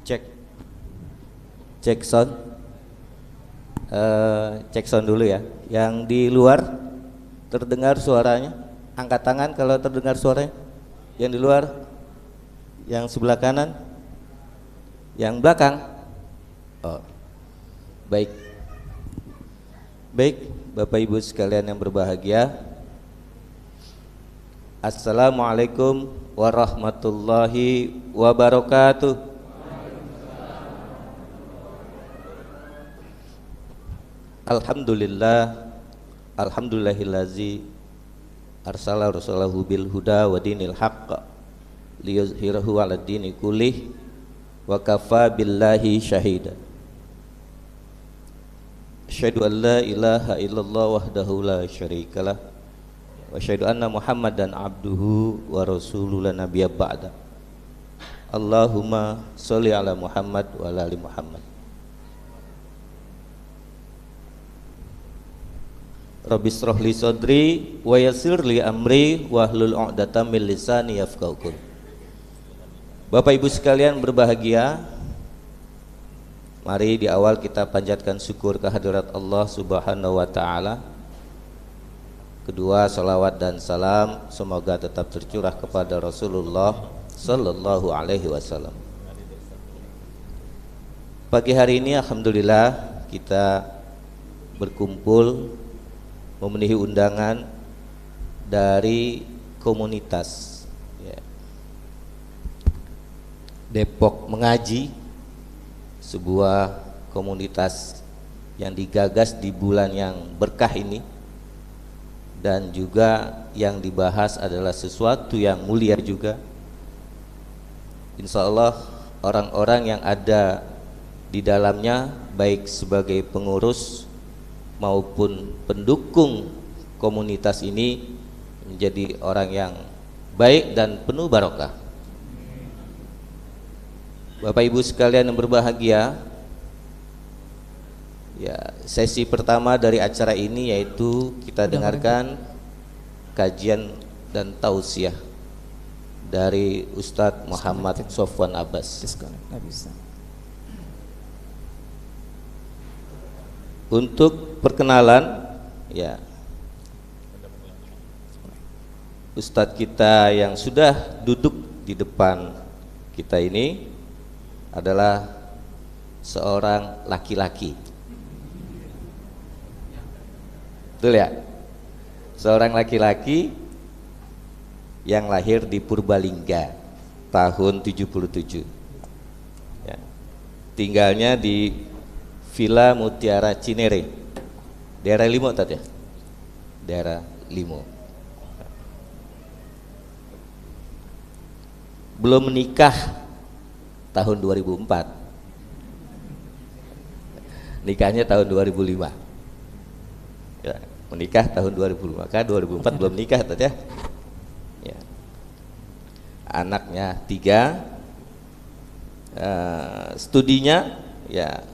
Cek, cek sound. Cek sound dulu ya. Yang di luar terdengar suaranya. Angkat tangan kalau terdengar suaranya. Yang di luar, yang sebelah kanan, yang belakang. Oh, baik. Baik, Bapak Ibu sekalian yang berbahagia. Assalamualaikum warahmatullahi wabarakatuh. Alhamdulillah, alhamdulillahillazi arsala rasulahu bil huda wa dinil haqq liyuzhirahu 'ala dini kullih wa kafa billahi syahida. Asyhadu an la ilaha illallah wahdahu la syarikalah wa asyhadu anna Muhammadan abduhu wa rasuluhu la nabiyya ba'da. Allahumma sholli ala Muhammad wa ala ali Muhammad. Rabbi shrah li sadri wa yassir li amri wahlul 'uqdatam min lisani yafqahu qawli. Bapak Ibu sekalian berbahagia, mari di awal kita panjatkan syukur kehadirat Allah Subhanahu wa taala. Kedua, salawat dan salam semoga tetap tercurah kepada Rasulullah sallallahu alaihi wasallam. Pagi hari ini alhamdulillah kita berkumpul memenuhi undangan dari komunitas Depok Mengaji, sebuah komunitas yang digagas di bulan yang berkah ini, dan juga yang dibahas adalah sesuatu yang mulia juga. Insya Allah orang-orang yang ada di dalamnya baik sebagai pengurus maupun pendukung komunitas ini menjadi orang yang baik dan penuh barokah. Bapak Ibu sekalian yang berbahagia, ya, sesi pertama dari acara ini yaitu kita dengarkan kajian dan tausiah dari Ustadz Muhammad Sofwan Abbas. Untuk perkenalan, ya, Ustadz kita yang sudah duduk di depan kita ini adalah seorang laki-laki. Betul ya? Seorang laki-laki yang lahir di Purbalingga tahun 77. Ya. Tinggalnya di Villa Mutiara Cinere, daerah Limo tadi ya? Daerah Limo. Belum menikah tahun 2004. Nikahnya tahun 2005. Ya, menikah tahun 2005. Kan 2004 belum nikah tadi ya? Ya. Anaknya 3. Studinya ya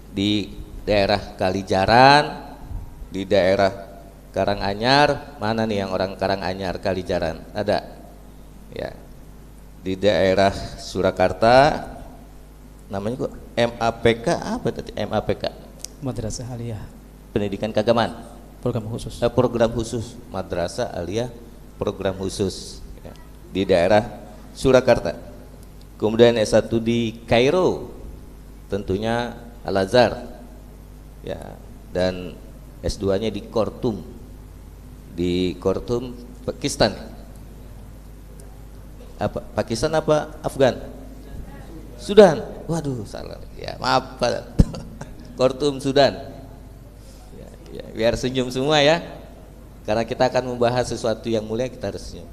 di daerah Kalijaran, di daerah Karanganyar. Mana nih yang orang Karanganyar Kalijaran? Ada? Ya. Di daerah Surakarta, namanya kok MAPK apa tadi? MAPK? Madrasah Aliyah. Pendidikan Keagamaan. Program khusus. Program khusus. Madrasah Aliyah program khusus. Ya. Di daerah Surakarta. Kemudian S1 di Kairo, tentunya Al-Azhar, ya, dan S2-nya di Khartoum, Pakistan. Apa Pakistan apa Afgan? Sudan. Waduh, salah. Ya, maaf Pak. Khartoum, Sudan. Ya, biar senyum semua ya. Karena kita akan membahas sesuatu yang mulia, kita harus senyum.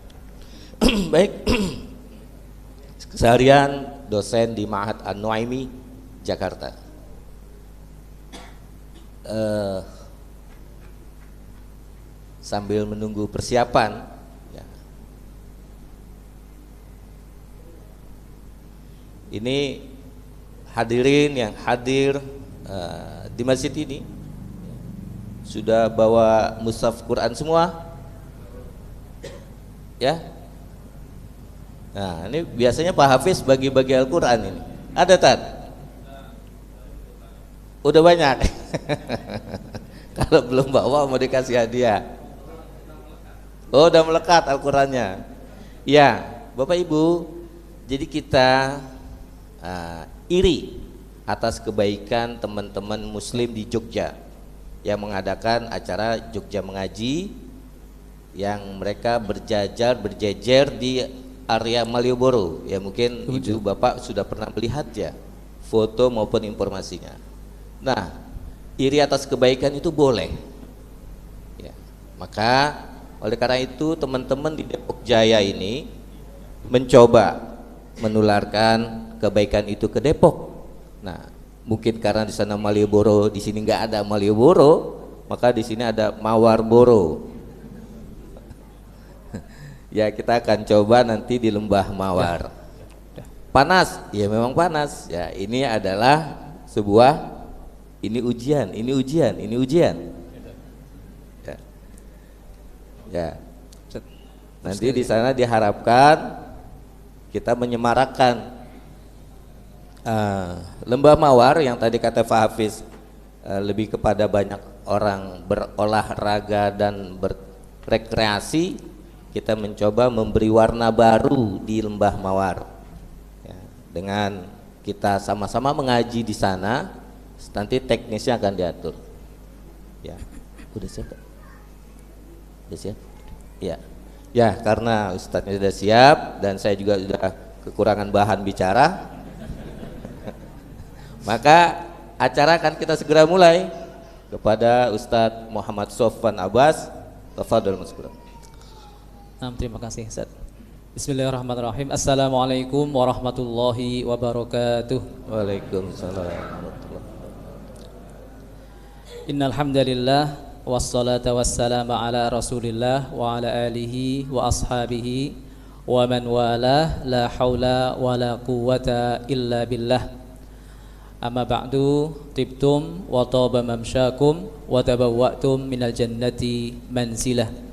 Baik. Keseharian dosen di Ma'had An-Nuaimi, Jakarta. Sambil menunggu persiapan, ya. Ini hadirin yang hadir di masjid ini sudah bawa mushaf Quran semua, ya. Nah, ini biasanya Pak Hafiz bagi-bagi Al-Quran ini. Ada Tad? Udah banyak. Kalau belum bawa mau dikasih hadiah. Oh, udah melekat Al-Qurannya. Ya, Bapak Ibu, jadi kita iri atas kebaikan teman-teman Muslim di Jogja yang mengadakan acara Jogja Mengaji, yang mereka berjejer di area Malioboro. Ya mungkin Ibu Bapak sudah pernah melihat ya foto maupun informasinya. Nah, iri atas kebaikan itu boleh ya. Maka oleh karena itu teman-teman di Depok Jaya ini mencoba menularkan kebaikan itu ke Depok. Nah, mungkin karena di sana Malioboro, di sini nggak ada Malioboro, maka di sini ada Mawarboro. Ya, kita akan coba nanti di Lembah Mawar. Panas, ya memang panas. Ya, ini adalah sebuah ujian. Ya. Nanti di sana diharapkan kita menyemarakkan Lembah Mawar yang tadi kata Pak Hafiz lebih kepada banyak orang berolahraga dan berrekreasi. Kita mencoba memberi warna baru di Lembah Mawar ya, dengan kita sama-sama mengaji di sana. Nanti teknisnya akan diatur ya. Udah siap? Udah siap? Ya. Ya, karena Ustadznya sudah siap dan saya juga sudah kekurangan bahan bicara, maka acara akan kita segera mulai. Kepada Ustadz Muhammad Sofwan Abbas, tafadhol maskuran. Terima kasih Ustaz. Bismillahirrahmanirrahim. Assalamualaikum warahmatullahi wabarakatuh. Waalaikumsalam. Innal hamdalillah wassalatu wassalamu ala Rasulillah wa ala alihi wa ashabihi wa man wala, la haula wa la quwwata illa billah. Amma ba'du, tibtum wa taba mamsyakum wa tabawwa'tum minal jannati manzilah.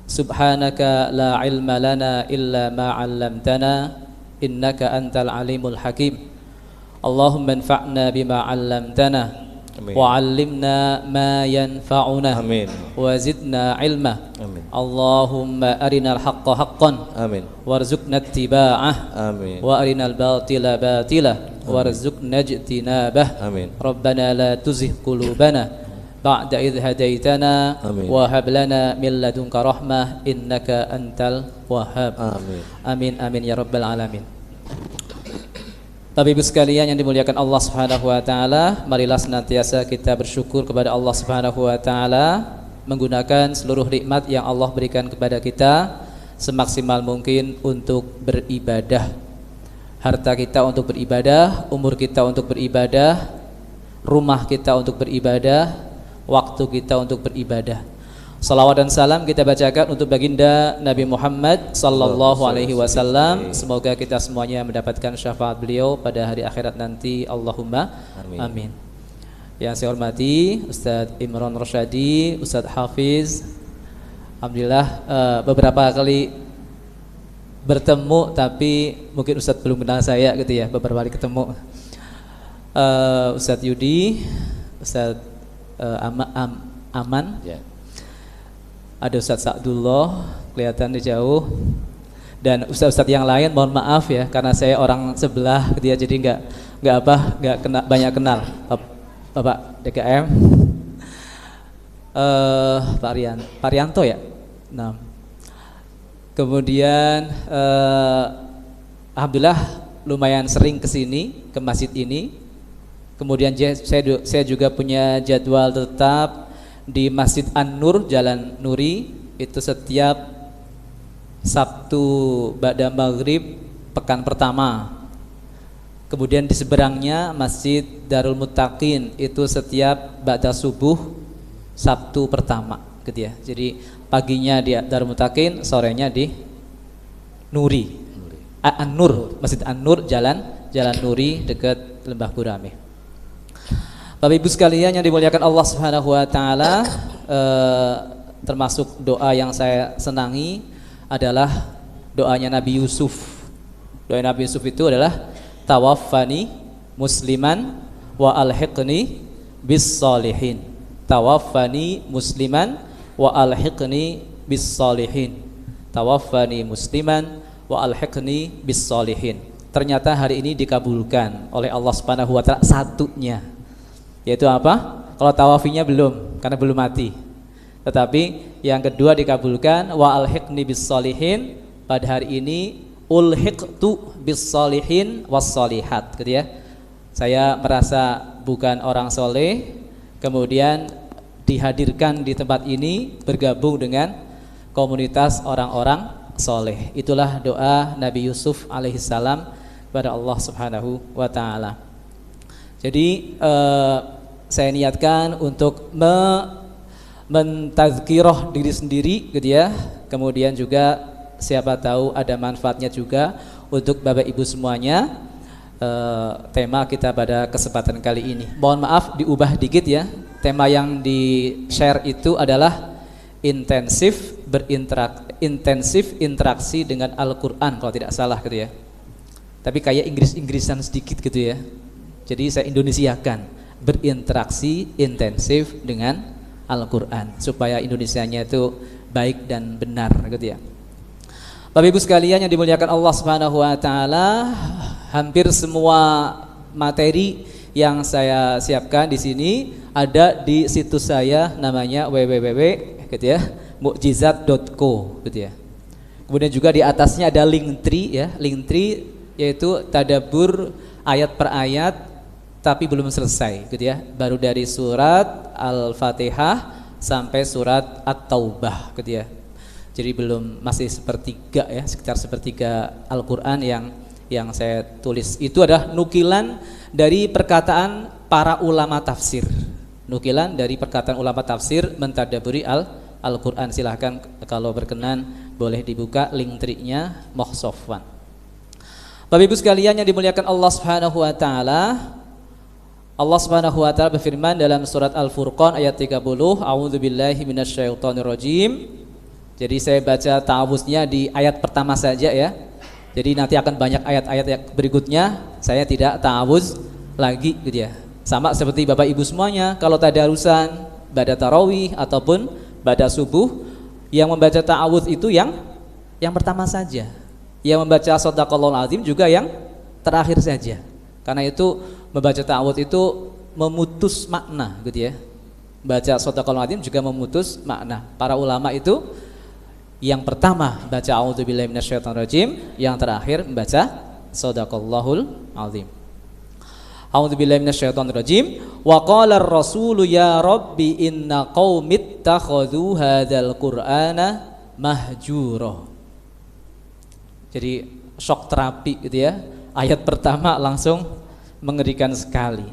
Subhanaka la ilma lana illa ma 'allamtana innaka antal alimul hakim. Allahumma anfa'na bima 'allamtana wa 'allimna ma yanfa'una wa zidna ilma. Allahumma arinal haqqa haqqan warzuqna ittiba'ah wa arinal batila batila warzuqna ijtinabah. Rabbana la tuzigh qulubana ba'da idh hadaitana wa hab lana min ladunka rahmah innaka antal wahhab. Amin amin ya rabbal alamin. Bapak Ibu sekalian yang dimuliakan Allah Subhanahu wa taala, marilah senantiasa kita bersyukur kepada Allah Subhanahu wa taala menggunakan seluruh nikmat yang Allah berikan kepada kita semaksimal mungkin untuk beribadah. Harta kita untuk beribadah, umur kita untuk beribadah, rumah kita untuk beribadah, waktu kita untuk beribadah. Salawat dan salam kita bacakan untuk baginda Nabi Muhammad sallallahu alaihi wasallam. Semoga kita semuanya mendapatkan syafaat beliau pada hari akhirat nanti. Allahumma amin. Yang saya hormati Ustadz Imron Rosyadi, Ustadz Hafiz. Alhamdulillah beberapa kali bertemu, tapi mungkin Ustadz belum kenal saya gitu ya, beberapa kali ketemu. Ustadz Yudi, Ustadz Aman, ada Ustadz Sa'dullah kelihatan di jauh, dan ustadz-ustadz yang lain mohon maaf ya karena saya orang sebelah gitu ya, jadi nggak banyak kenal. Bapak DKM, Pak Rianto ya. Nah, kemudian alhamdulillah lumayan sering kesini ke masjid ini. Kemudian saya juga punya jadwal tetap di Masjid An-Nur Jalan Nuri, itu setiap Sabtu ba'da maghrib pekan pertama. Kemudian di seberangnya Masjid Darul Muttaqin, itu setiap ba'da subuh Sabtu pertama gitu ya. Jadi paginya di Darul Muttaqin, sorenya di Nuri. An-Nur, Masjid An-Nur Jalan Nuri dekat Lembah Gurame. Bapak Ibu sekalian yang dimuliakan Allah Subhanahu wa taala, termasuk doa yang saya senangi adalah doanya Nabi Yusuf. Doa Nabi Yusuf itu adalah tawaffani musliman wa alhiqni bis solihin. Tawaffani musliman wa alhiqni bis solihin. Tawaffani musliman wa alhiqni bis solihin. Ternyata hari ini dikabulkan oleh Allah Subhanahu wa taala satunya. Yaitu apa? Kalau tawafinya belum, karena belum mati. Tetapi yang kedua dikabulkan, wa alhiqni bis solihin. Pada hari ini ulhiqtu bis solihin was solihat, gitu ya. Saya merasa bukan orang soleh, kemudian dihadirkan di tempat ini bergabung dengan komunitas orang-orang soleh. Itulah doa Nabi Yusuf alaihissalam kepada Allah Subhanahu wa taala. Jadi saya niatkan untuk mentazkirah diri sendiri, gitu ya. Kemudian juga siapa tahu ada manfaatnya juga untuk Bapak Ibu semuanya. Tema kita pada kesempatan kali ini, mohon maaf diubah dikit ya. Tema yang di share itu adalah intensif interaksi dengan Al-Quran kalau tidak salah, gitu ya. Tapi kayak Inggris-Inggrisan sedikit, gitu ya. Jadi saya Indonesiakan, berinteraksi intensif dengan Al-Quran supaya Indonesianya itu baik dan benar, gitu ya. Bapak Ibu sekalian yang dimuliakan Allah Subhanahu wa taala, hampir semua materi yang saya siapkan di sini ada di situs saya, namanya www.mukjizat.co, gitu ya. Kemudian juga di atasnya ada Linktree ya, Linktree yaitu tadabbur ayat per ayat tapi belum selesai, gitu ya. Baru dari surat Al-Fatihah sampai surat At-Taubah, gitu ya. Jadi belum, masih sepertiga ya, sekitar sepertiga Al-Qur'an yang saya tulis. Itu adalah nukilan dari perkataan para ulama tafsir. Nukilan dari perkataan ulama tafsir mentadabburi Al-Qur'an. Silahkan kalau berkenan boleh dibuka Linktree-nya Mohsofwan. Bapak Ibu sekalian yang dimuliakan Allah Subhanahu wa taala, Allah Subhanahu wa taala berfirman dalam surat Al-Furqan ayat 30, A'udzubillahi minasyaitonirrajim. Jadi saya baca ta'awuznya di ayat pertama saja ya. Jadi nanti akan banyak ayat-ayat yang berikutnya saya tidak ta'awuz lagi, gitu ya. Sama seperti Bapak Ibu semuanya, kalau tadarusan, pada tarawih ataupun pada subuh, yang membaca ta'awuz itu yang pertama saja. Yang membaca shadaqallahul azim juga yang terakhir saja. Karena itu membaca ta'awudz itu memutus makna, gitu ya. Baca shadaqallahul azim juga memutus makna. Para ulama itu yang pertama baca a'udzubillahi minasyaitonirrajim, yang terakhir membaca shadaqallahul azim. A'udzubillahi minasyaitonirrajim. Wa qala ar-rasulu ya rabbi inna qaumit takhadhu hadzal qur'ana mahjura. Jadi shock terapi, gitu ya. Ayat pertama langsung mengerikan sekali.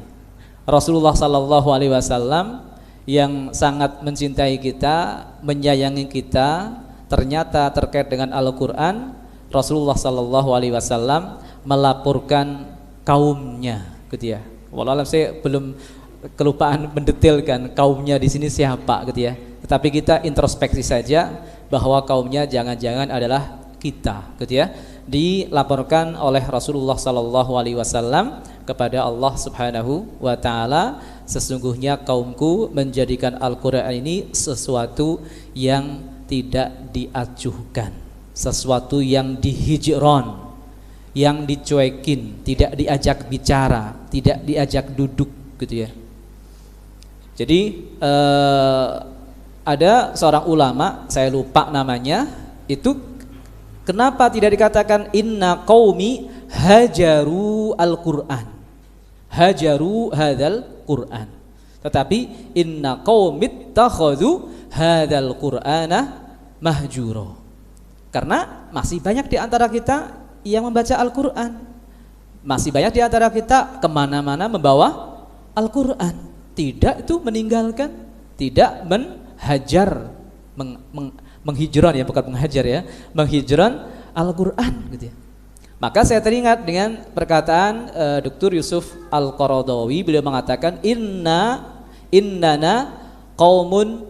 Rasulullah sallallahu alaihi wasallam yang sangat mencintai kita, menyayangi kita, ternyata terkait dengan Al-Qur'an, Rasulullah sallallahu alaihi wasallam melaporkan kaumnya, gitu ya. Wallahualam saya belum kelupaan mendetailkan kaumnya di sini siapa, gitu ya. Tetapi kita introspeksi saja bahwa kaumnya jangan-jangan adalah kita, gitu ya. Dilaporkan oleh Rasulullah sallallahu alaihi wasallam kepada Allah Subhanahu wa taala, sesungguhnya kaumku menjadikan Al-Qur'an ini sesuatu yang tidak diacuhkan, sesuatu yang dihijron, yang dicuekin, tidak diajak bicara, tidak diajak duduk, gitu ya. Jadi ada seorang ulama, saya lupa namanya, itu kenapa tidak dikatakan inna qaumi hajaru al-Qur'an, hajaru hadzal Qur'an, tetapi inna qaumit takhadhu hadzal Qur'ana mahjura. Karena masih banyak di antara kita yang membaca Al-Qur'an, masih banyak di antara kita kemana-mana membawa Al-Qur'an, tidak itu meninggalkan, tidak menhajar, menghijron ya, bukan menghajar ya, menghijron Al-Qur'an, gitu ya. Maka saya teringat dengan perkataan Dr. Yusuf Al-Qaradawi, beliau mengatakan innana qaumun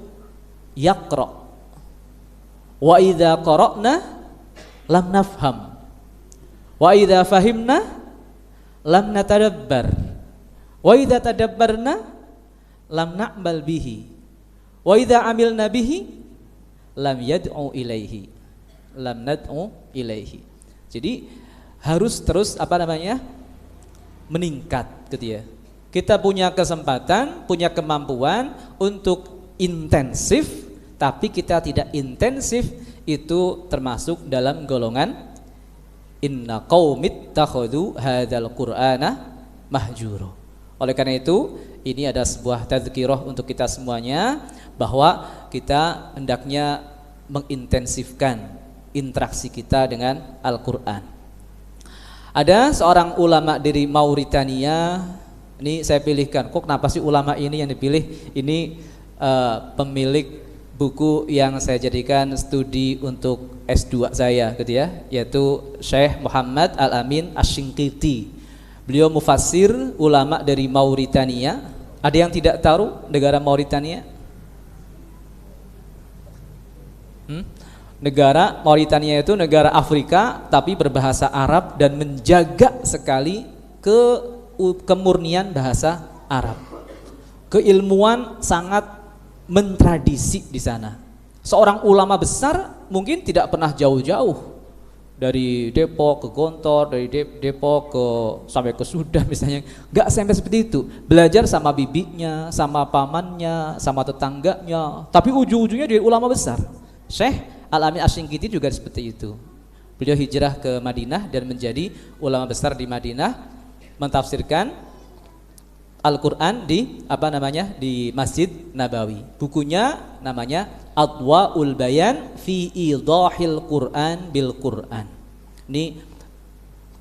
yaqra wa idza qara'na lam nafham wa idza fahimna lam natadabbar. Wa idza tadabbarna lam na'mal bihi. Wa idza amilna bihi lam yad'u ilaihi. Lam nad'u ilaihi. Jadi harus terus meningkat gitu ya. Kita punya kesempatan, punya kemampuan untuk intensif, tapi kita tidak intensif, itu termasuk dalam golongan inna qaumit takhadhu hadzal qur'ana mahjura. Oleh karena itu, ini ada sebuah tadzkirah untuk kita semuanya bahwa kita hendaknya mengintensifkan interaksi kita dengan Al-Qur'an. Ada seorang ulama dari Mauritania, ini saya pilihkan. Kok kenapa sih ulama ini yang dipilih? Ini pemilik buku yang saya jadikan studi untuk S2 saya gitu ya, yaitu Syekh Muhammad Al-Amin Asy-Shinqiti. Beliau mufassir ulama dari Mauritania. Ada yang tidak tahu negara Mauritania? Negara Mauritania itu negara Afrika tapi berbahasa Arab dan menjaga sekali kemurnian bahasa Arab. Keilmuan sangat mentradisi di sana. Seorang ulama besar mungkin tidak pernah jauh-jauh dari Depok ke Gontor, dari Depok sampai ke Sudan misalnya, nggak sampai seperti itu. Belajar sama bibinya, sama pamannya, sama tetangganya, tapi ujung-ujungnya dia ulama besar. Syekh Al-Amin Asy-Shinqiti juga seperti itu. Beliau hijrah ke Madinah dan menjadi ulama besar di Madinah, mentafsirkan Al-Qur'an di di Masjid Nabawi. Bukunya namanya Adwaul Bayan fi Idahil Qur'an bil Qur'an. Ini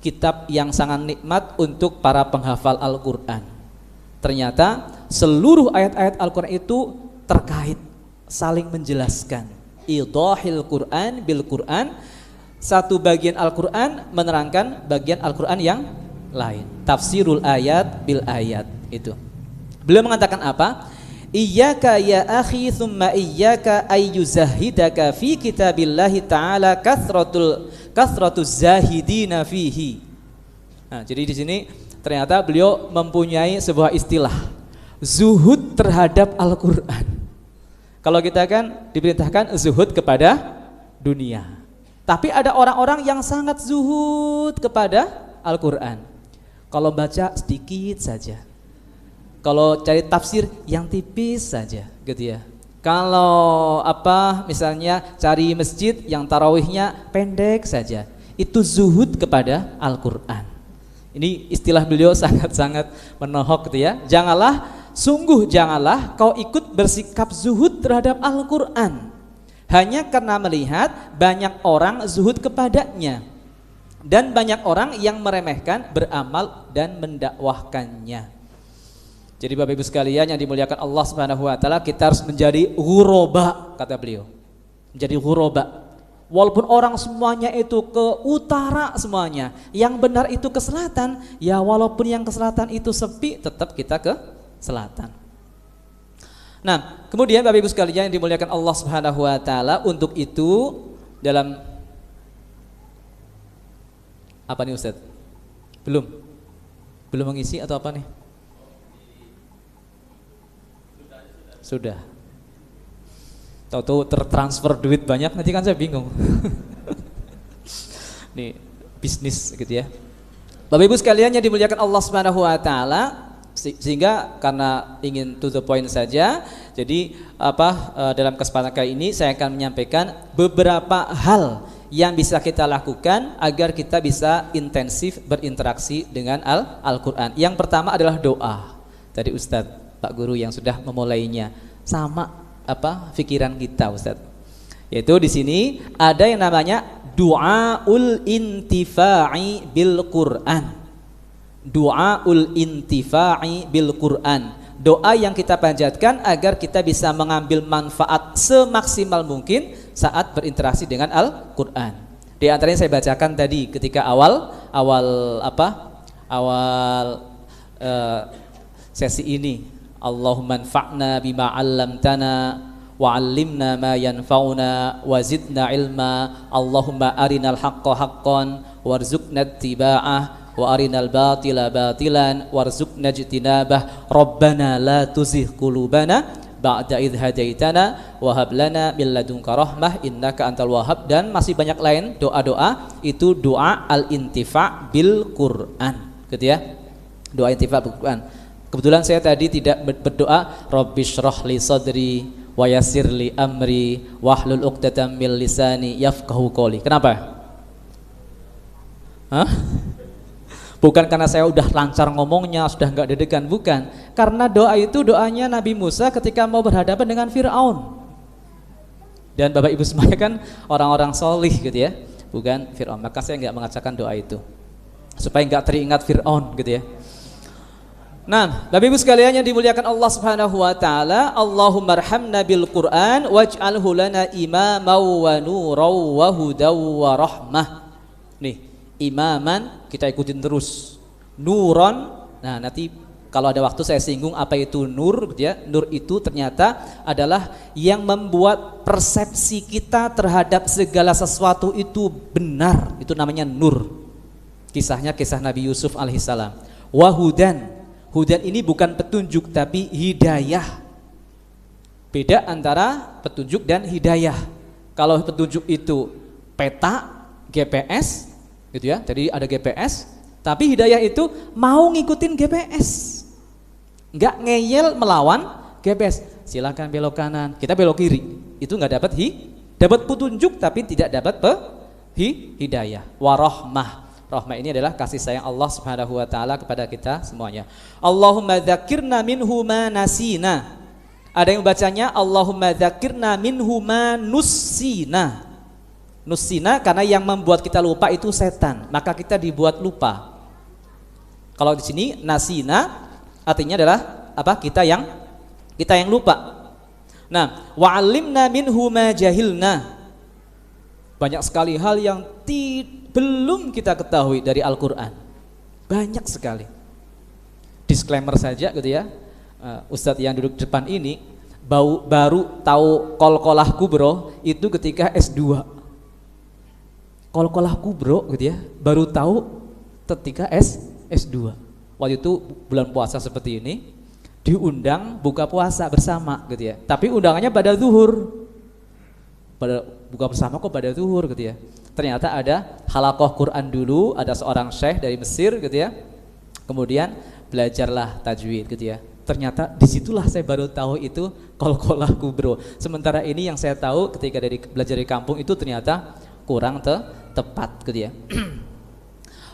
kitab yang sangat nikmat untuk para penghafal Al-Qur'an. Ternyata seluruh ayat-ayat Al-Qur'an itu terkait, saling menjelaskan. Idahil Qur'an bil Qur'an, satu bagian Al-Qur'an menerangkan bagian Al-Qur'an yang lain. Tafsirul ayat bil ayat itu. Beliau mengatakan apa? Iyyaka ya akhi thumma iyyaka ayyuzahidaka fi kitabillahi ta'ala kathratuz zahidina fihi. Nah, jadi di sini ternyata beliau mempunyai sebuah istilah zuhud terhadap Al-Qur'an. Kalau kita kan diperintahkan zuhud kepada dunia. Tapi ada orang-orang yang sangat zuhud kepada Al-Qur'an. Kalau baca sedikit saja. Kalau cari tafsir yang tipis saja, gitu ya. Kalau misalnya cari masjid yang tarawihnya pendek saja, itu zuhud kepada Al-Qur'an. Ini istilah beliau sangat-sangat menohok gitu ya. Sungguh janganlah kau ikut bersikap zuhud terhadap Al-Qur'an hanya karena melihat banyak orang zuhud kepadanya dan banyak orang yang meremehkan, beramal dan mendakwahkannya. Jadi Bapak Ibu sekalian yang dimuliakan Allah Subhanahu wa taala, kita harus menjadi ghuraba, kata beliau. Menjadi ghuraba. Walaupun orang semuanya itu ke utara semuanya, yang benar itu ke selatan, ya walaupun yang ke selatan itu sepi, tetap kita ke selatan. Nah, kemudian Bapak Ibu sekalian yang dimuliakan Allah Subhanahu wa taala, untuk itu dalam apa nih Ustaz? Belum mengisi atau apa nih? Sudah. Tahu-tahu tertransfer duit banyak, nanti kan saya bingung. Nih bisnis gitu ya. Bapak Ibu sekalian yang dimuliakan Allah Subhanahu wa taala, sehingga karena ingin to the point saja, jadi dalam kesempatan kali ini saya akan menyampaikan beberapa hal yang bisa kita lakukan agar kita bisa intensif berinteraksi dengan Al-Qur'an. Yang pertama adalah doa. Tadi Ustadz Pak Guru yang sudah memulainya, sama pikiran kita Ustadz. Yaitu di sini ada yang namanya du'aul intifa'i bil Qur'an. Du'aul intifa'i bil Qur'an. Doa yang kita panjatkan agar kita bisa mengambil manfaat semaksimal mungkin saat berinteraksi dengan Al-Qur'an. Di antaranya saya bacakan tadi ketika awal sesi ini. Allahumma anfa'na bima 'allamtana wa 'allimna ma yanfa'una wa zidna ilma. Allahumma arinal haqqa haqqan warzuqna ittiba'ah wa arinal batila batilan warzuqna ijtinabah rabbana la tuzigh qulubana ba'da idh hadaitana wa hab lana min ladunka rahmah innaka antal wahhab. Dan masih banyak lain doa-doa, itu doa al-intifa' bil Quran gitu ya, doa intifa' bil Quran. Kebetulan saya tadi tidak berdoa rabbishrah li sadri wa yassir li amri wahlul 'uqdatam min lisani yafqahu qawli. Kenapa? Hah? Bukan karena saya udah lancar ngomongnya, sudah enggak deg-degan, bukan. Karena doa itu doanya Nabi Musa ketika mau berhadapan dengan Fir'aun. Dan Bapak Ibu semuanya kan orang-orang solih gitu ya, bukan Fir'aun. Maka saya enggak mengajarkan doa itu supaya enggak teringat Fir'aun gitu ya. Nah, Bapak Ibu sekalian yang dimuliakan Allah Subhanahu wa taala, Allahumma arhamna bil Qur'an waj'alhu lana imaman wa nuran wa hudaw wa rahmah. Nih, imaman kita ikutin terus, nuron. Nah, nanti kalau ada waktu saya singgung apa itu nur gitu ya. Nur itu ternyata adalah yang membuat persepsi kita terhadap segala sesuatu itu benar, itu namanya nur. Kisahnya kisah Nabi Yusuf alaihissalam. Wahudan, hudan ini bukan petunjuk tapi hidayah. Beda antara petunjuk dan hidayah. Kalau petunjuk itu peta, GPS gitu ya, jadi ada GPS, tapi hidayah itu mau ngikutin GPS, nggak ngeyel melawan GPS. Silakan belok kanan, kita belok kiri, itu nggak dapat dapat petunjuk tapi tidak dapat hidayah. Warahmah, rahmah ini adalah kasih sayang Allah Subhanahu wa taala kepada kita semuanya. Allahumma dzakirna minhu ma nasina. Ada yang bacanya Allahumma dzakirna minhu ma nussina. Nusina karena yang membuat kita lupa itu setan, maka kita dibuat lupa. Kalau di sini nasina artinya adalah apa? Kita yang lupa. Nah, wa'allimna minhu ma jahilna. Banyak sekali hal yang belum kita ketahui dari Al-Qur'an. Banyak sekali. Disclaimer saja gitu ya. Ustadz yang duduk depan ini baru tahu qalqalah kubro itu ketika S2. Qalqalah kubro gitu ya, baru tahu ketika S2. Waktu itu bulan puasa seperti ini, diundang buka puasa bersama gitu ya. Tapi undangannya pada zuhur. Pada buka bersama kok pada zuhur gitu ya. Ternyata ada halaqah Quran dulu, ada seorang syekh dari Mesir gitu ya. Kemudian belajarlah tajwid gitu ya. Ternyata disitulah saya baru tahu itu qalqalah kubro. Sementara ini yang saya tahu ketika belajar di kampung itu ternyata kurang tepat gitu ya.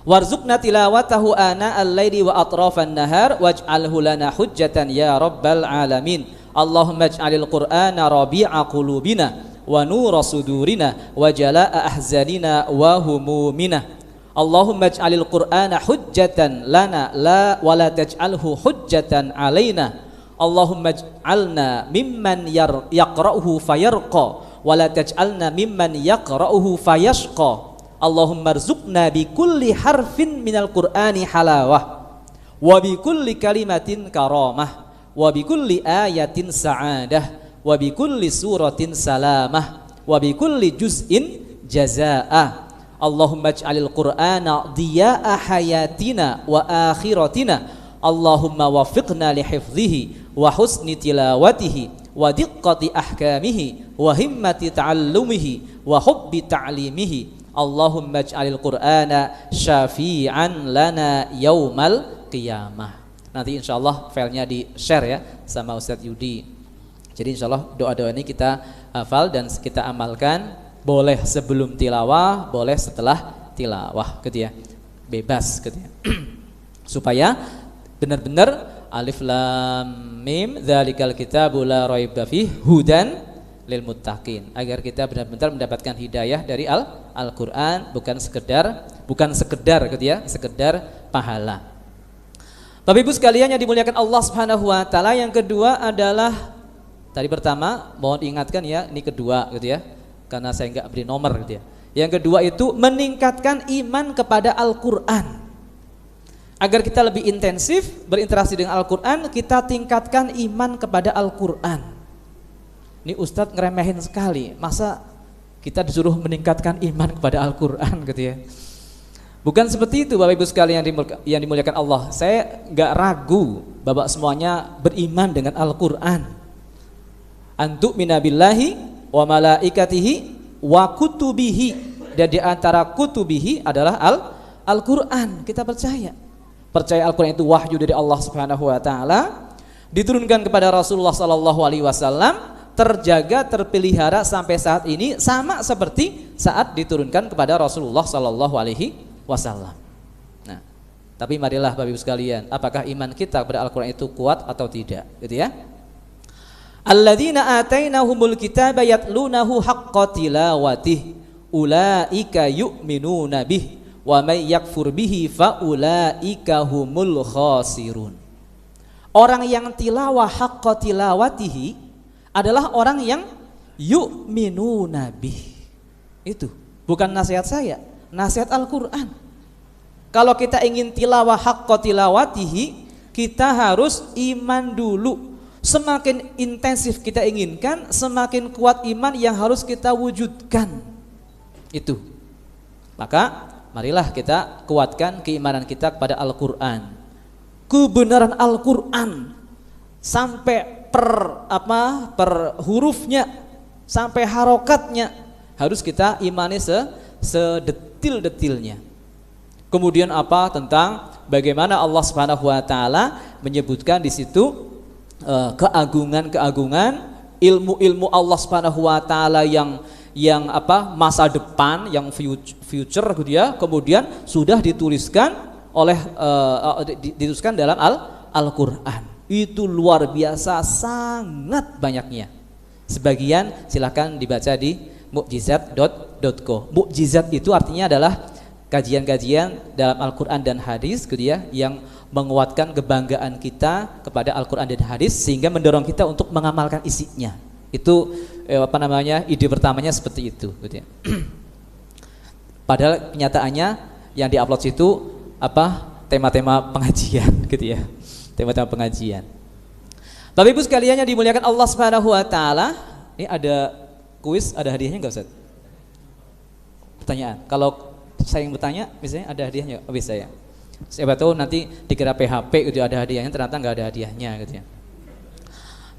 Warzuqna tilawatahu ana al-laili wa atrafan nahar waj'alhu lana hujjatan ya rabbal alamin. Allahumma ij'alil qur'ana rabi'a qulubina wa nura sudurina wa jalaa'a ahzanina wa humumina. Allahumma ij'alil qur'ana hujjatan lana la wa la taj'alhu hujjatan alaina. Allahumma ij'alna mimman yaqra'uhu fayarqa wa la taj'alna mimman yaqra'uhu fayashqa. Allahumma rzuqna bi kulli harfin minal qur'ani halawah wa bi kulli kalimatin karamah wa bi kulli ayatin sa'adah wa bi kulli suratin salamah wa bi kulli juz'in jazaa'a. Allahumma ij'alil qur'ana diya'a hayatina wa akhiratina. Allahumma waffiqna li hifdhihi wa husni tilawatihi wa diqqati ahkamihi wa himmati ta'allumihi wa hubbi ta'limihi. Allahumma ij'alil qur'ana syafi'an lana yaumal qiyamah. Nanti insyaallah filenya di-share ya sama Ustadz Yudi. Jadi insyaallah doa-doa ini kita hafal dan kita amalkan. Boleh sebelum tilawah, boleh setelah tilawah gitu ya. Bebas gitu ya. Supaya benar-benar alif lam mim dzalikal kitabu la raiba fihi hudan lil muttaqin, agar kita benar-benar mendapatkan hidayah dari Al-Qur'an, bukan sekedar gitu ya, sekedar pahala. Bapak Ibu sekalian yang dimuliakan Allah Subhanahu wa taala, yang kedua adalah tadi pertama mohon diingatkan ya, ini kedua gitu ya. Karena saya enggak beri nomor gitu ya. Yang kedua itu meningkatkan iman kepada Al-Qur'an. Agar kita lebih intensif berinteraksi dengan Al-Qur'an, kita tingkatkan iman kepada Al-Qur'an. Ini Ustadz ngeremehin sekali, masa kita disuruh meningkatkan iman kepada Al-Qur'an gitu ya. Bukan seperti itu Bapak Ibu sekalian yang dimuliakan Allah. Saya nggak ragu Bapak semuanya beriman dengan Al-Qur'an. Antu minabillahi wa malaikatihi wa kutubihi. Dan di antara kutubihi adalah Al-Qur'an. Kita percaya Al-Qur'an itu wahyu dari Allah Subhanahu wa taala, diturunkan kepada Rasulullah sallallahu alaihi wasallam, terjaga, terpelihara sampai saat ini sama seperti saat diturunkan kepada Rasulullah sallallahu alaihi wasallam. Nah, tapi marilah Bapak Ibu sekalian, apakah iman kita kepada Al-Qur'an itu kuat atau tidak, gitu ya? Alladzina atainahumul kitaba yatlunahu haqqa tilawatih ulaika yu'minuna bih wa may yakfur bihi fa ulaika humul khasirun. Orang yang tilawah haqqa tilawatihi adalah orang yang yu'minuna bih. Itu bukan nasihat saya, nasihat Al-Qur'an. Kalau kita ingin tilawah haqqa tilawatihi, kita harus iman dulu. Semakin intensif kita inginkan, semakin kuat iman yang harus kita wujudkan. Itu. Maka marilah kita kuatkan keimanan kita kepada Al-Qur'an. Kebenaran Al-Qur'an sampai per hurufnya, sampai harokatnya harus kita imani sedetil-detilnya. Kemudian apa tentang bagaimana Allah Subhanahu wa taala menyebutkan di situ keagungan-keagungan, ilmu-ilmu Allah Subhanahu wa taala yang masa depan, yang future gitu ya, kemudian sudah dituliskan oleh dituliskan dalam Al-Qur'an. Itu luar biasa, sangat banyaknya. Sebagian silakan dibaca di mukjizat.co. Mukjizat itu artinya adalah kajian-kajian dalam Al-Qur'an dan hadis gitu ya, yang menguatkan kebanggaan kita kepada Al-Qur'an dan hadis sehingga mendorong kita untuk mengamalkan isinya. Itu ide pertamanya seperti itu gitu ya. Padahal kenyataannya yang diupload situ tema-tema pengajian gitu ya. Tema-tema pengajian. Bapak Ibu sekalian yang dimuliakan Allah Subhanahu wa taala, ini ada kuis, ada hadiahnya enggak Ustaz? Pertanyaan. Kalau saya yang bertanya misalnya ada hadiahnya enggak? Bisa ya. Siapa tahu nanti dikira PHP gitu ada hadiahnya, ternyata enggak ada hadiahnya gitu ya.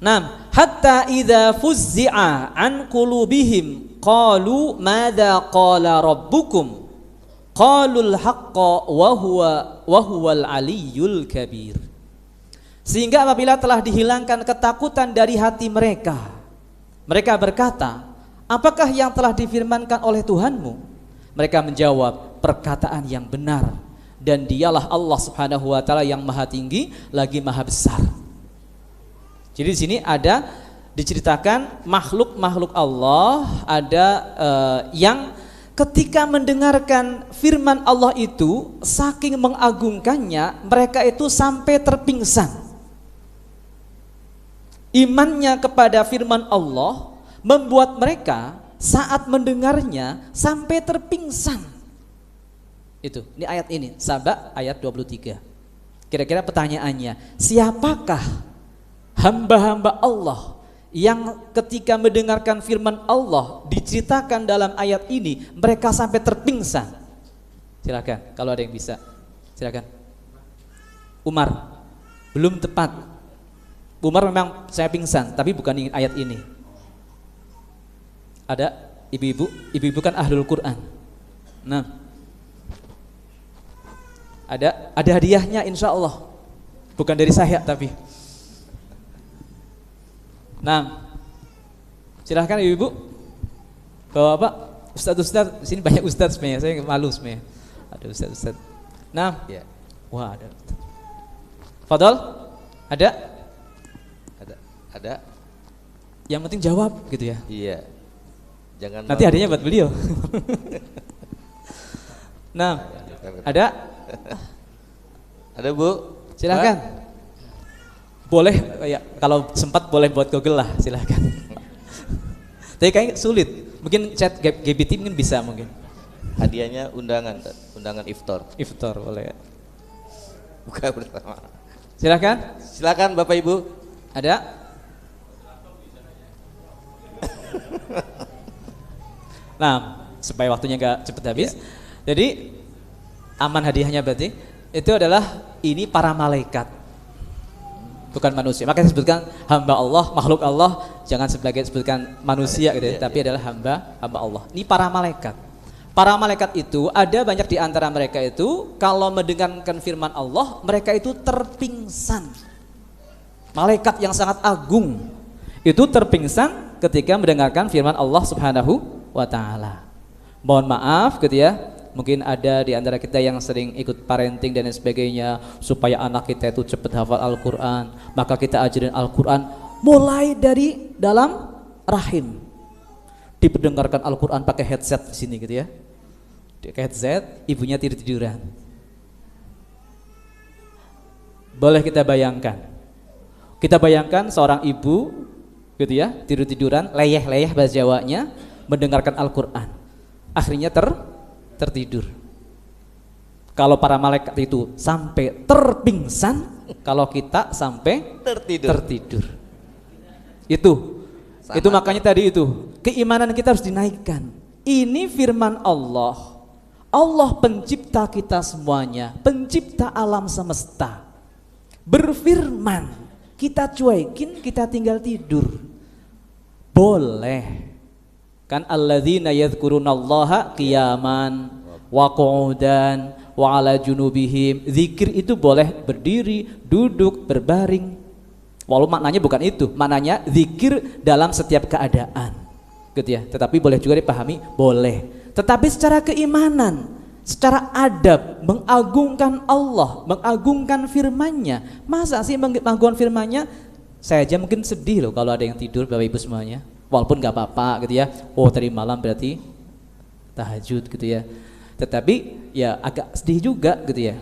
Nah, hatta idza fuzzi'a an qulubihim qalu madza qala rabbukum qalul haqqa wa huwal aliyyul kabir. Sehingga apabila telah dihilangkan ketakutan dari hati mereka, mereka berkata, apakah yang telah difirmankan oleh Tuhanmu? Mereka menjawab, perkataan yang benar, dan dialah Allah Subhanahu wa taala yang maha tinggi lagi maha besar. Jadi di sini ada diceritakan makhluk-makhluk Allah, ada yang ketika mendengarkan firman Allah itu saking mengagungkannya, mereka itu sampai terpingsan. Imannya kepada firman Allah membuat mereka saat mendengarnya sampai terpingsan. Itu, ini ayat ini, Saba ayat 23. Kira-kira pertanyaannya, siapakah hamba-hamba Allah yang ketika mendengarkan firman Allah diceritakan dalam ayat ini mereka sampai terpingsan? Silakan, kalau ada yang bisa. Silakan. Umar. Belum tepat. Umar memang saya pingsan, tapi bukan ingin ayat ini. Ada ibu-ibu? Ibu-ibu kan ahlul Quran. Nah, ada hadiahnya insya Allah. Bukan dari saya tapi. Nah, silahkan ibu-ibu, bapak-bapak, ustadz-ustadz, di sini banyak ustadz sebenarnya, saya malu sebenarnya. Ada ustadz-ustadz. Nah, ya. Wah ada. Fadol, ada? Ada. Yang penting jawab gitu ya. Iya. Jangan. Nanti hadiahnya buat beliau. Nah, ada? Ada Bu? Silahkan. Boleh ya, kalau sempat boleh buat Google lah, silahkan. Tapi kayaknya sulit. Mungkin chat GPT mungkin bisa mungkin. Hadiahnya undangan iftar. Iftar boleh. Buka bersama. Silahkan. Silakan Bapak Ibu. Ada? Nah, supaya waktunya gak cepet habis. Ya. Jadi Aman hadiahnya berarti. Itu adalah ini para malaikat, bukan manusia. Makanya disebutkan hamba Allah, makhluk Allah, jangan sebagai disebutkan manusia gitu ya, tapi adalah hamba Allah. Ini para malaikat. Para malaikat itu ada banyak di antara mereka itu kalau mendengarkan firman Allah, mereka itu terpingsan. Malaikat yang sangat agung itu terpingsan ketika mendengarkan firman Allah Subhanahu wa taala. Mohon maaf gitu ya, mungkin ada di antara kita yang sering ikut parenting dan sebagainya supaya anak kita itu cepat hafal Al-Qur'an, maka kita ajarin Al-Qur'an mulai dari dalam rahim. Diperdengarkan Al-Qur'an pakai headset di sini gitu ya. Pakai headset, ibunya tidur-tiduran. Boleh kita bayangkan. Kita bayangkan seorang ibu gitu ya, tidur-tiduran, leyeh-leyeh bahasa Jawanya, mendengarkan Al-Qur'an. Akhirnya tertidur. Kalau para malaikat itu sampai terpingsan, kalau kita sampai tertidur. Itu makanya tadi itu keimanan kita harus dinaikkan. Ini firman Allah. Allah pencipta kita semuanya, pencipta alam semesta. Berfirman, kita cuekin, kita tinggal tidur. Boleh. Kan alladzina yadhkurunallaha qiyaman wa qu'udan wa ala junubihim. Zikir itu boleh berdiri, duduk, berbaring. Walau maknanya bukan itu, maknanya zikir dalam setiap keadaan. Gitu ya. Tetapi boleh juga dipahami, boleh. Tetapi secara keimanan, secara adab, mengagungkan Allah, mengagungkan firman-Nya. Masa sih mengagungkan firman-Nya? Saya aja mungkin sedih loh kalau ada yang tidur, Bapak Ibu semuanya. Walaupun gak apa-apa gitu ya. Oh tadi malam berarti tahajud gitu ya. Tetapi ya agak sedih juga gitu ya.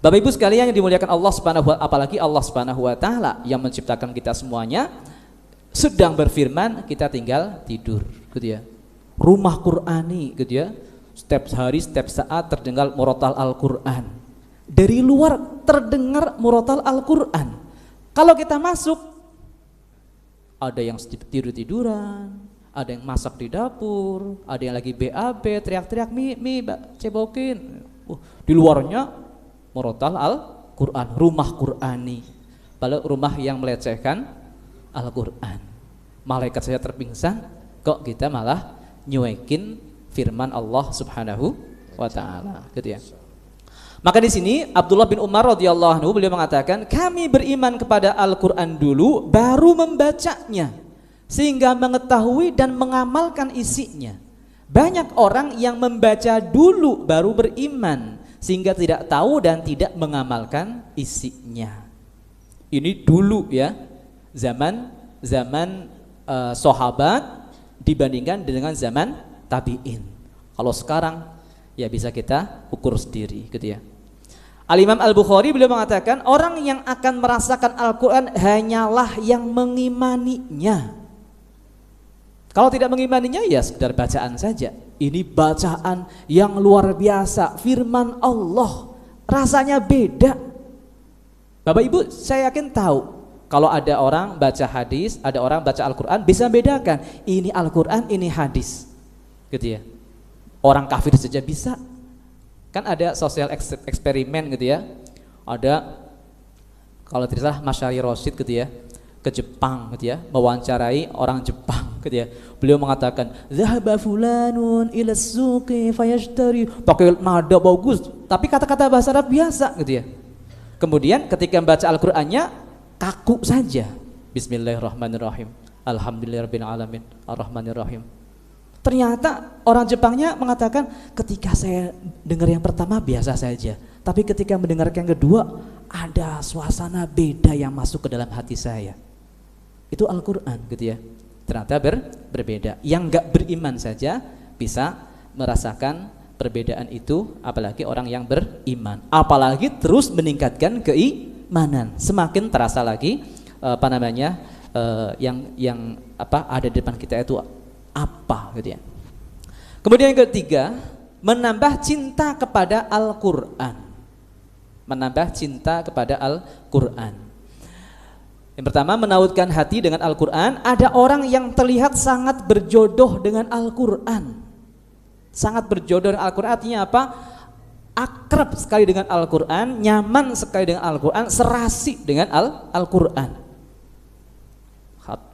Bapak Ibu sekalian yang dimuliakan Allah Subhanahu wa, apalagi Allah Subhanahu wa taala yang menciptakan kita semuanya sedang berfirman, kita tinggal tidur gitu ya. Rumah Qur'ani gitu ya. Setiap hari, setiap saat terdengar murotal Al-Qur'an. Dari luar terdengar murotal Al-Qur'an. Kalau kita masuk, ada yang tidur-tiduran, ada yang masak di dapur, ada yang lagi BAB, teriak-teriak, mi, cebokin. Di luarnya murotal Al-Qur'an, rumah Qur'ani. Padahal rumah yang melecehkan Al-Qur'an. Malaikat saja terpingsan, kok kita malah nyuekin firman Allah Subhanahu wa taala, gitu ya. Maka di sini Abdullah bin Umar radhiyallahu anhu beliau mengatakan, kami beriman kepada Al-Qur'an dulu baru membacanya sehingga mengetahui dan mengamalkan isinya. Banyak orang yang membaca dulu baru beriman sehingga tidak tahu dan tidak mengamalkan isinya. Ini dulu ya, zaman sahabat dibandingkan dengan zaman tabi'in. Kalau sekarang ya bisa kita ukur sendiri gitu ya. Al-Imam Al-Bukhari beliau mengatakan, orang yang akan merasakan Al-Qur'an hanyalah yang mengimaninya. Kalau tidak mengimaninya ya sekedar bacaan saja. Ini bacaan yang luar biasa, firman Allah, rasanya beda. Bapak Ibu, saya yakin tahu kalau ada orang baca hadis, ada orang baca Al-Qur'an, bisa bedakan ini Al-Qur'an, ini hadis. Gitu ya. Orang kafir saja bisa. Kan ada sosial eksperimen gitu ya. Ada kalau tidak salah Masyari Rosyid gitu ya, ke Jepang gitu ya, mewawancarai orang Jepang gitu ya. Beliau mengatakan, "Zahaba fulanun ila suqi fayashtari." Pakai nada bagus, tapi kata-kata bahasa Arab biasa gitu ya. Kemudian ketika membaca Al-Qur'annya kaku saja. Bismillahirrahmanirrahim. Alhamdulillahirabbil alamin. Arrahmanirrahim. Ternyata orang Jepangnya mengatakan, ketika saya dengar yang pertama biasa saja, tapi ketika mendengar yang kedua ada suasana beda yang masuk ke dalam hati saya. Itu Al-Qur'an gitu ya. Ternyata berbeda. Yang enggak beriman saja bisa merasakan perbedaan itu, apalagi orang yang beriman. Apalagi terus meningkatkan keimanan. Semakin terasa lagi yang ada di depan kita itu apa gitu ya. Kemudian yang ketiga, menambah cinta kepada Al-Qur'an. Menambah cinta kepada Al-Qur'an. Yang pertama, menautkan hati dengan Al-Qur'an. Ada orang yang terlihat sangat berjodoh dengan Al-Qur'an. Sangat berjodoh dengan Al-Qur'an artinya apa? akrab sekali dengan Al-Quran, nyaman sekali dengan Al-Quran, serasi dengan Al-Quran.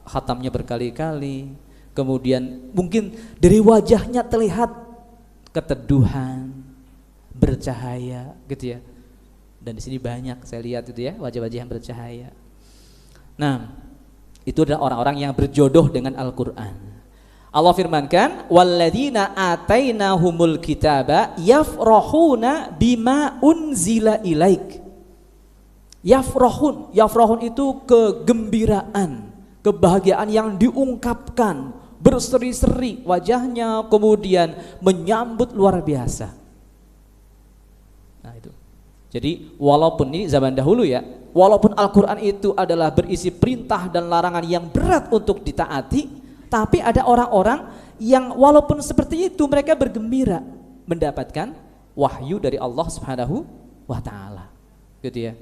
Khatamnya berkali-kali, kemudian mungkin dari wajahnya terlihat keteduhan, bercahaya gitu ya. Dan di sini banyak saya lihat itu ya, wajah-wajah yang bercahaya. Nah, itu adalah orang-orang yang berjodoh dengan Al-Quran. Allah firmankan, walladzina atainahumul kitaba yafrahuna bima unzila ilaik. Yafrahun itu kegembiraan, kebahagiaan yang diungkapkan, berseri-seri wajahnya, kemudian menyambut luar biasa. Nah itu. Jadi walaupun ini zaman dahulu ya, walaupun Al-Quran itu adalah berisi perintah dan larangan yang berat untuk ditaati, tapi ada orang-orang yang walaupun seperti itu mereka bergembira mendapatkan wahyu dari Allah Subhanahu wa taala. Gitu ya.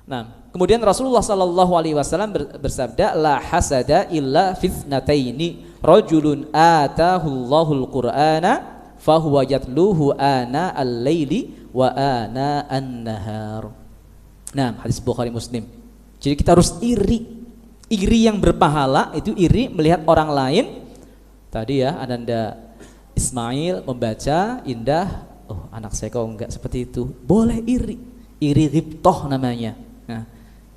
Nah, kemudian Rasulullah sallallahu alaihi wasallam bersabda, la hasada illa fitnataini, rajulun atahullahul qur'ana fahuwa yatluhu ana al-laili wa ana an-nahar. Nah, hadis Bukhari Muslim. Jadi kita harus iri yang berpahala, itu iri melihat orang lain. Tadi ya Ananda Ismail membaca indah, oh anak saya kok enggak seperti itu, boleh iri ghibthah namanya. Nah,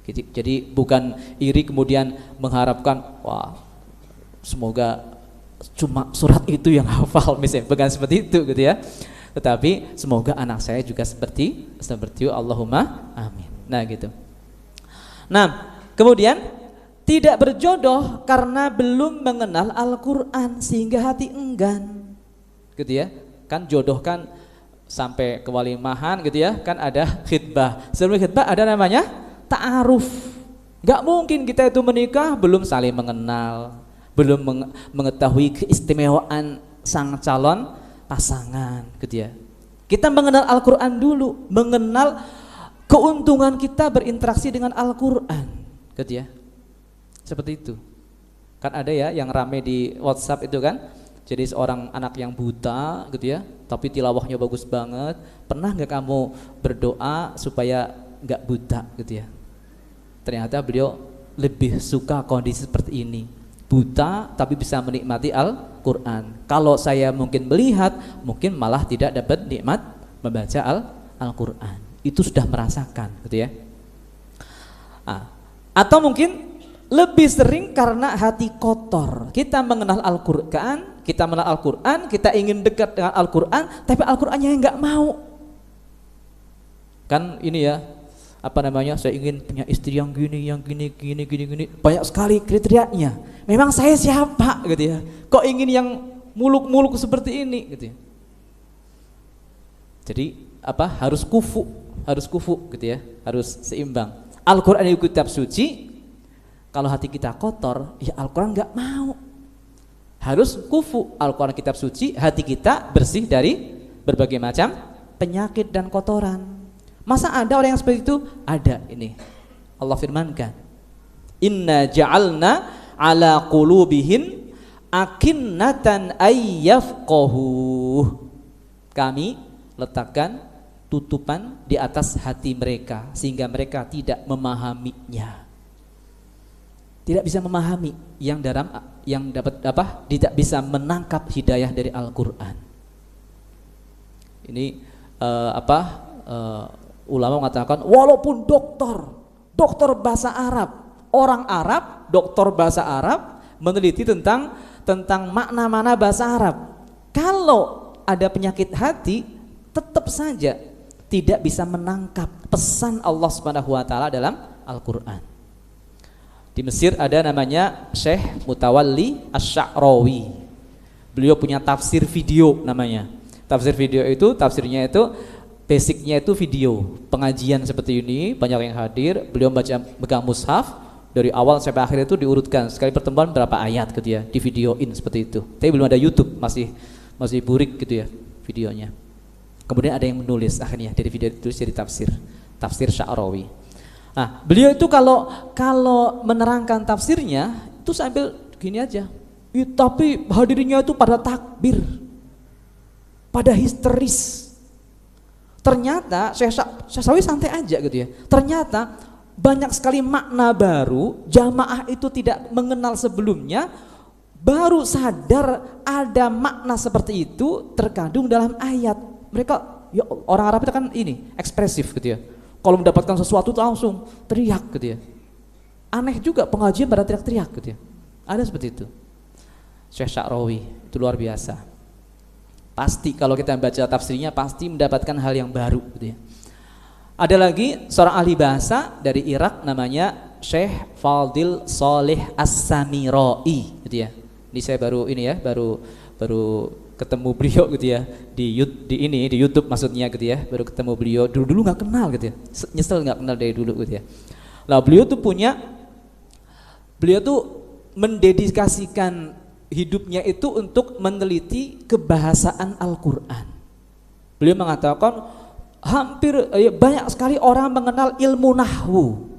jadi bukan iri kemudian mengharapkan wah semoga cuma surat itu yang hafal misalnya, bukan seperti itu gitu ya. Tetapi semoga anak saya juga seperti Allahumma amin. Nah gitu. Nah kemudian tidak berjodoh karena belum mengenal Al-Quran sehingga hati enggan, gitu ya. Kan jodoh kan sampai ke walimahan gitu ya, kan ada khitbah. Sebelum khitbah ada namanya ta'aruf. Gak mungkin kita itu menikah belum saling mengenal, belum mengetahui keistimewaan sang calon pasangan, gitu ya. Kita mengenal Al-Quran dulu, mengenal keuntungan kita berinteraksi dengan Al-Quran, gitu ya. Seperti itu. Kan ada ya yang rame di WhatsApp itu kan. Jadi seorang anak yang buta gitu ya, tapi tilawahnya bagus banget. Pernah nggak kamu berdoa supaya nggak buta gitu ya? Ternyata beliau lebih suka kondisi seperti ini. Buta tapi bisa menikmati Al-Quran. Kalau saya mungkin melihat, mungkin malah tidak dapat nikmat membaca Al-Quran. Itu sudah merasakan gitu ya. Atau mungkin lebih sering karena hati kotor. Kita mengenal Al-Quran, kita ingin dekat dengan Al-Quran, tapi Al-Qurannya nggak mau. Kan ini ya, apa namanya? Saya ingin punya istri yang gini, banyak sekali kriterianya. Memang saya siapa, gitu ya? Kok ingin yang muluk-muluk seperti ini, gitu ya? Jadi apa? Harus kufu, gitu ya? Harus seimbang. Al-Quran itu kitab suci. Kalau hati kita kotor, ya Al-Quran nggak mau. Harus kufu, Al-Quran kitab suci, hati kita bersih dari berbagai macam penyakit dan kotoran. Masa ada orang yang seperti itu? Ada ini. Allah firmankan, Inna ja'alna ala qulubihim akinnatan ayyafqahu. Kami letakkan tutupan di atas hati mereka sehingga mereka tidak memahaminya. Tidak bisa memahami yang dapat tidak bisa menangkap hidayah dari Al-Quran. Ini ulama mengatakan walaupun doktor bahasa Arab, orang Arab, doktor bahasa Arab meneliti tentang makna-makna bahasa Arab, kalau ada penyakit hati tetap saja tidak bisa menangkap pesan Allah Subhanahu wa taala dalam Al-Quran. Di Mesir ada namanya Syekh Mutawalli Asy-Sya'rawi. Beliau punya tafsir video namanya. Tafsir video itu, tafsirnya itu basicnya itu video, pengajian seperti ini, banyak yang hadir. Beliau megang mushaf dari awal sampai akhir itu diurutkan. Sekali pertemuan berapa ayat gitu ya, di videoin seperti itu. Tapi belum ada YouTube, masih burik gitu ya videonya. Kemudian ada yang menulis akhirnya dari video itu jadi tafsir Sya'rawi. Nah, beliau itu kalau menerangkan tafsirnya itu sambil gini aja. Tapi hadirinnya itu pada takbir, pada histeris. Ternyata Syekh Sawi santai aja gitu ya. Ternyata banyak sekali makna baru, jamaah itu tidak mengenal sebelumnya, baru sadar ada makna seperti itu terkandung dalam ayat. Mereka, ya, orang Arab itu kan ini ekspresif gitu ya. Kalau mendapatkan sesuatu tuh langsung teriak gitu ya. Aneh juga pengajian pada teriak-teriak gitu ya. Ada seperti itu. Syekh Sya'rawi itu luar biasa. Pasti kalau kita baca tafsirnya pasti mendapatkan hal yang baru gitu ya. Ada lagi seorang ahli bahasa dari Irak namanya Syekh Fadil Shalih As-Samirai gitu ya. Ini saya baru ketemu beliau gitu ya di YouTube maksudnya gitu ya. Baru ketemu beliau, dulu nggak kenal gitu ya. Nyesel nggak kenal dari dulu gitu ya. Nah, beliau tuh mendedikasikan hidupnya itu untuk meneliti kebahasaan Al-Quran. Beliau mengatakan banyak sekali orang mengenal ilmu nahwu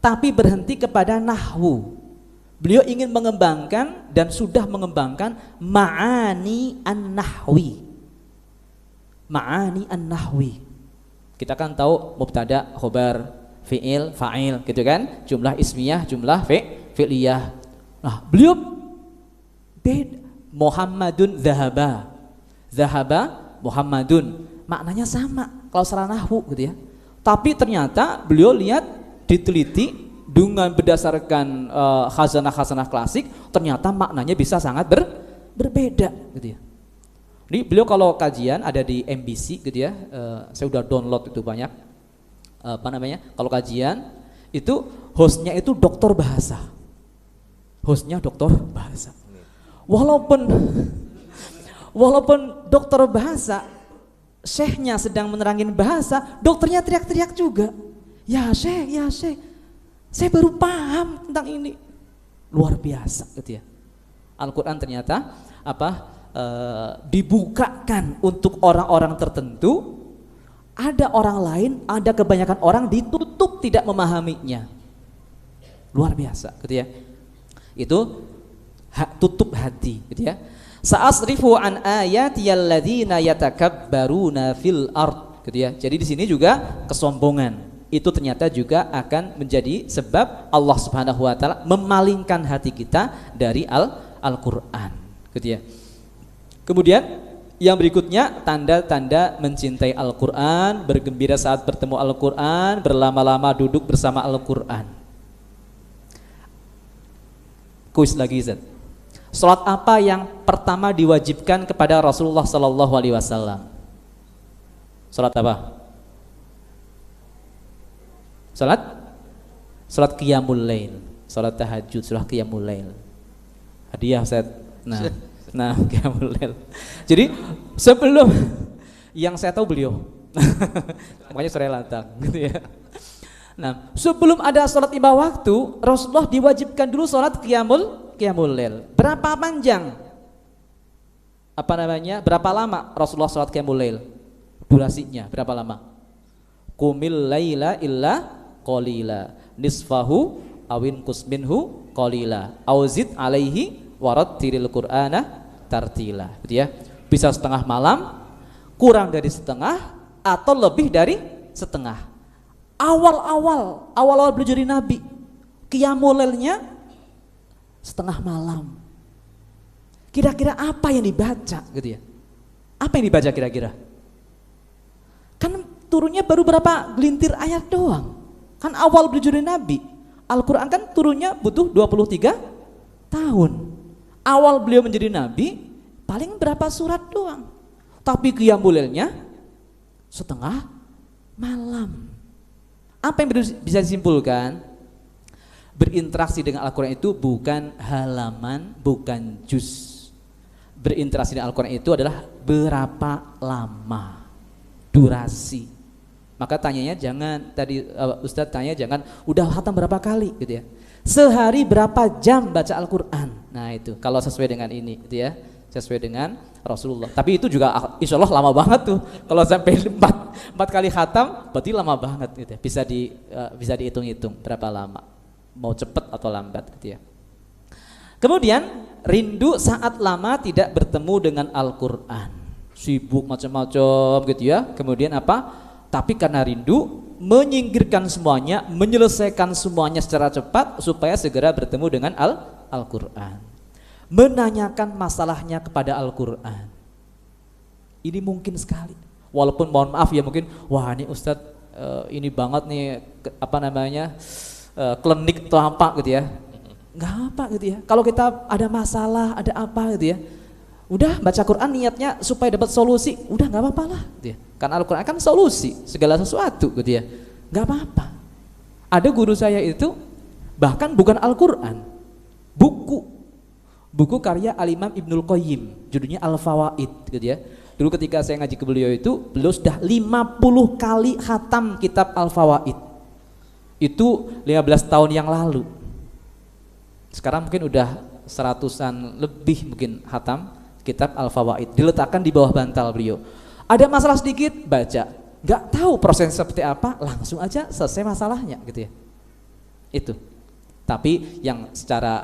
tapi berhenti kepada nahwu. Beliau ingin mengembangkan dan sudah mengembangkan ma'ani an-nahwi. Ma'ani an-nahwi. Kita kan tahu mubtada, khobar, fi'il, fa'il gitu kan, jumlah ismiyah, jumlah fi'liyah. Nah, beliau Muhammadun zahaba Muhammadun maknanya sama kalau secara nahwu gitu ya. Tapi ternyata beliau lihat diteliti dengan berdasarkan khazanah klasik, ternyata maknanya bisa sangat berbeda gitu ya. Ini beliau kalau kajian ada di MBC gitu ya, saya udah download itu banyak. Kalau kajian itu hostnya itu doktor bahasa. Walaupun dokter bahasa, syekhnya sedang menerangin bahasa, dokternya teriak-teriak juga. Ya syekh, saya baru paham tentang ini. Luar biasa gitu ya. Al-Quran ternyata dibukakan untuk orang-orang tertentu. Ada orang lain, ada kebanyakan orang ditutup tidak memahaminya. Luar biasa gitu ya. Itu tutup hati gitu ya. Sa'asrifu an ayatiyal ladzina yatakabbaruna fil ard gitu ya. Jadi di sini juga kesombongan itu ternyata juga akan menjadi sebab Allah Subhanahu wa taala memalingkan hati kita dari Al-Qur'an gitu ya. Kemudian yang berikutnya tanda-tanda mencintai Al-Qur'an, bergembira saat bertemu Al-Qur'an, berlama-lama duduk bersama Al-Qur'an. Kuis lagi Zat. Salat apa yang pertama diwajibkan kepada Rasulullah sallallahu alaihi wasallam? Salat apa? Salat qiyamul lail, salat tahajud, salat qiyamul lail. Hadiah Ustaz. Nah, qiyamul lail. Jadi sebelum yang saya tahu beliau. Makanya sore latang gitu ya. Nah, sebelum ada salat 5 waktu, Rasulullah diwajibkan dulu salat qiyamul lail. Berapa panjang? Berapa lama Rasulullah salat qiyamul lail? Durasinya berapa lama? Qumil laila illa qalila, nisfahu awin kusminhu qalila, auzid alaihi warattilil qur'ana tartila. Gitu ya. Bisa setengah malam, kurang dari setengah, atau lebih dari setengah. Awal-awal belajar Nabi, qiyamul lailnya setengah malam. Kira-kira apa yang dibaca gitu ya? Apa yang dibaca kira-kira? Kan turunnya baru berapa gelintir ayat doang. Kan awal belajar Nabi. Al-Quran kan turunnya butuh 23 tahun. Awal beliau menjadi Nabi paling berapa surat doang. Tapi qiyamul lailnya setengah malam. Apa yang bisa disimpulkan? Berinteraksi dengan Al-Quran itu bukan halaman, bukan juz. Berinteraksi dengan Al-Quran itu adalah berapa lama, durasi. Maka tanyanya jangan, tadi Ustadz tanya jangan udah khatam berapa kali gitu ya. Sehari berapa jam baca Al-Quran. Nah itu kalau sesuai dengan ini gitu ya, sesuai dengan Rasulullah. Tapi itu juga insya Allah lama banget tuh. Kalau sampai 4 kali khatam berarti lama banget gitu ya. Bisa dihitung-hitung berapa lama, mau cepat atau lambat gitu ya. Kemudian rindu saat lama tidak bertemu dengan Al-Quran. sibuk macam-macam gitu ya. Kemudian apa? Tapi karena rindu menyingkirkan semuanya, menyelesaikan semuanya secara cepat supaya segera bertemu dengan Al-Qur'an. Menanyakan masalahnya kepada Al-Qur'an. Ini mungkin sekali. Walaupun mohon maaf ya mungkin, wah ini Ustadz ini banget nih klinik atau apa gitu ya. Nggak apa gitu ya. Kalau kita ada masalah, ada apa gitu ya, udah baca Quran niatnya supaya dapat solusi, udah nggak apa-apa lah gitu ya. Karena Al-Quran kan solusi segala sesuatu gitu ya, nggak apa-apa. Ada guru saya itu bahkan bukan Al-Quran, buku karya Al-Imam Ibnul Qayyim, judulnya Al-Fawaid gitu ya. Dulu ketika saya ngaji ke beliau itu, beliau sudah 50 kali khatam kitab Al-Fawaid. Itu 15 tahun yang lalu. Sekarang mungkin udah 100-an lebih mungkin khatam kitab Al-Fawaid. Diletakkan di bawah bantal beliau. Ada masalah sedikit, baca. Gak tahu proses seperti apa, langsung aja selesai masalahnya gitu ya. Itu. Tapi yang secara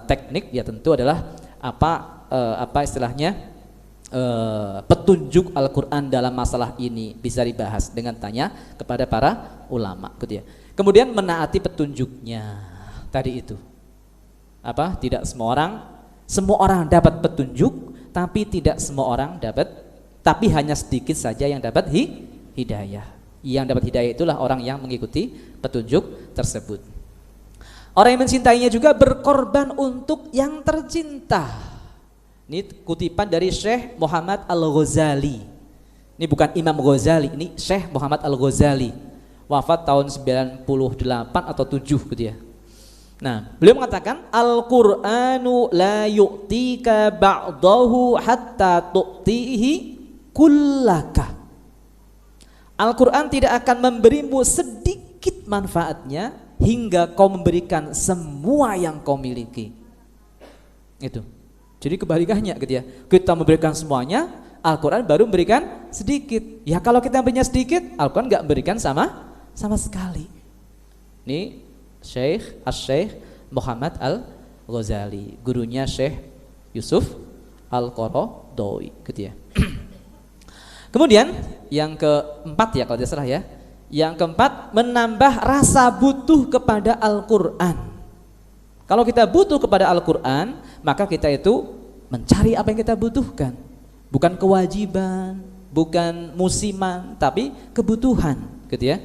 teknik ya tentu adalah istilahnya petunjuk Al-Quran dalam masalah ini bisa dibahas dengan tanya kepada para ulama gitu ya. Kemudian menaati petunjuknya tadi itu. Tidak semua orang dapat petunjuk, tapi tidak semua orang dapat, tapi hanya sedikit saja yang dapat hidayah. Yang dapat hidayah itulah orang yang mengikuti petunjuk tersebut. Orang yang mencintainya juga berkorban untuk yang tercinta. Ini kutipan dari Syekh Muhammad Al-Ghazali. Ini bukan Imam Ghazali, ini Syekh Muhammad Al-Ghazali. Wafat tahun 98 atau 7 gitu ya. Nah, beliau mengatakan Al-Qur'anu la yu'tika ba'dahu hatta tu'tihi kullaka. Al-Qur'an tidak akan memberimu sedikit manfaatnya hingga kau memberikan semua yang kau miliki. Itu. Jadi kebalikannya gitu ya. Kita memberikan semuanya, Al-Quran baru memberikan sedikit. Ya kalau kita berinya sedikit, Al-Quran nggak memberikan sama sekali. Ini Syekh Muhammad Al-Ghazali, gurunya Syekh Yusuf Al-Qaradawi gitu ya. Kemudian yang keempat ya kalau tidak salah ya. Yang keempat, menambah rasa butuh kepada Al-Quran. Kalau kita butuh kepada Al-Quran, maka kita itu mencari apa yang kita butuhkan. Bukan kewajiban, bukan musiman, tapi kebutuhan gitu ya.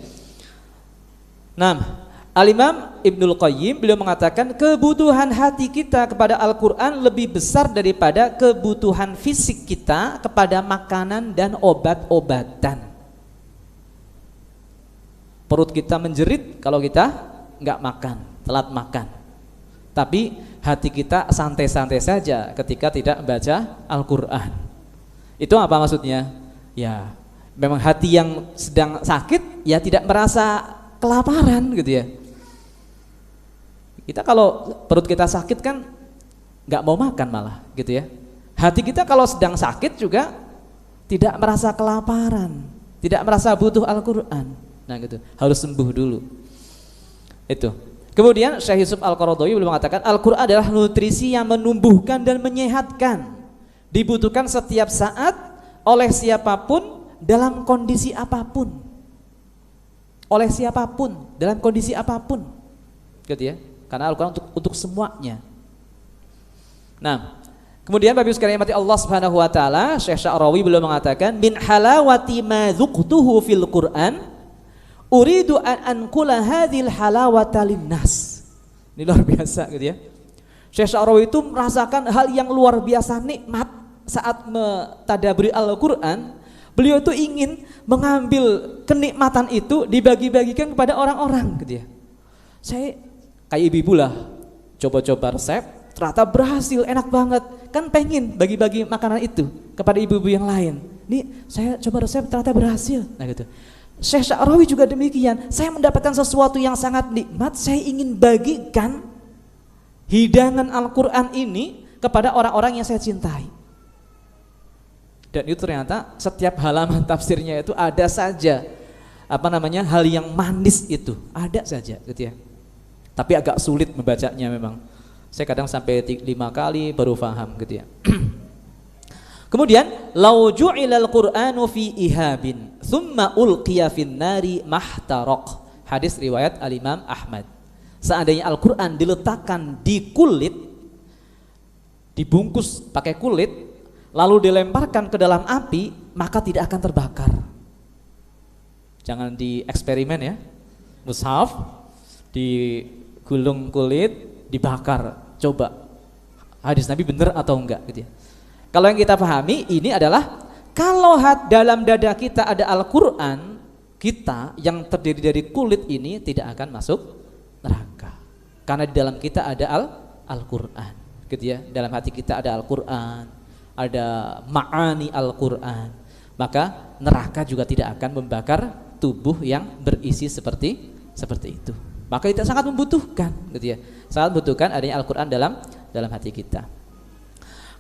Nah, Al-Imam Ibnul Qayyim beliau mengatakan kebutuhan hati kita kepada Al-Quran lebih besar daripada kebutuhan fisik kita kepada makanan dan obat-obatan. Perut kita menjerit kalau kita nggak makan, telat makan. Tapi hati kita santai-santai saja ketika tidak membaca Al-Quran. Itu apa maksudnya? Ya, memang hati yang sedang sakit ya tidak merasa kelaparan gitu ya. Kita kalau perut kita sakit kan nggak mau makan malah gitu ya. Hati kita kalau sedang sakit juga tidak merasa kelaparan, tidak merasa butuh Al-Quran. Nah gitu, harus sembuh dulu. Itu. Kemudian Syekh Yusuf Al-Qaradawi beliau mengatakan Al-Quran adalah nutrisi yang menumbuhkan dan menyehatkan, dibutuhkan setiap saat oleh siapapun dalam kondisi apapun, oleh siapapun dalam kondisi apapun, gitu ya. Karena Al-Quran untuk semuanya. Nah, kemudian Bapak Ibu sekalian mati Allah Subhanahu Wa Taala, Syekh Sya'rawi beliau mengatakan min halawati ma dzuqtuhu fil Quran uridu an anqula hadhil halawata linnas. Ini luar biasa gitu ya. Syekh Sya'rawi itu merasakan hal yang luar biasa nikmat saat mentadaburi Al-Quran. Beliau itu ingin mengambil kenikmatan itu dibagi-bagikan kepada orang-orang gitu ya. Saya kayak ibu-ibu lah, coba-coba resep, ternyata berhasil, enak banget. Kan pengen bagi-bagi makanan itu kepada ibu-ibu yang lain. Nih saya coba resep ternyata berhasil. Nah gitu. Syekh Sya'rawi juga demikian. Saya mendapatkan sesuatu yang sangat nikmat, saya ingin bagikan hidangan Al-Quran ini kepada orang-orang yang saya cintai. Dan itu ternyata setiap halaman tafsirnya itu ada saja hal yang manis itu, ada saja gitu ya. Tapi agak sulit membacanya memang. Saya kadang sampai 5 kali baru paham gitu ya. Kemudian lau ju'ilal Qur'anu fi ihabin thumma ulqiya fin nari mahtaraq. Hadis riwayat Al-Imam Ahmad. Seandainya Al-Qur'an diletakkan di kulit, dibungkus pakai kulit, lalu dilemparkan ke dalam api, maka tidak akan terbakar. Jangan dieksperimen ya. Mushaf digulung kulit, dibakar. Coba hadis Nabi benar atau enggak gitu ya. Kalau yang kita pahami ini adalah kalau dalam dada kita ada Al-Qur'an, kita yang terdiri dari kulit ini tidak akan masuk neraka. Karena di dalam kita ada Al-Qur'an, gitu ya. Dalam hati kita ada Al-Qur'an, ada ma'ani Al-Qur'an. Maka neraka juga tidak akan membakar tubuh yang berisi seperti itu. Maka kita sangat membutuhkan, gitu ya. Sangat membutuhkan adanya Al-Qur'an dalam hati kita.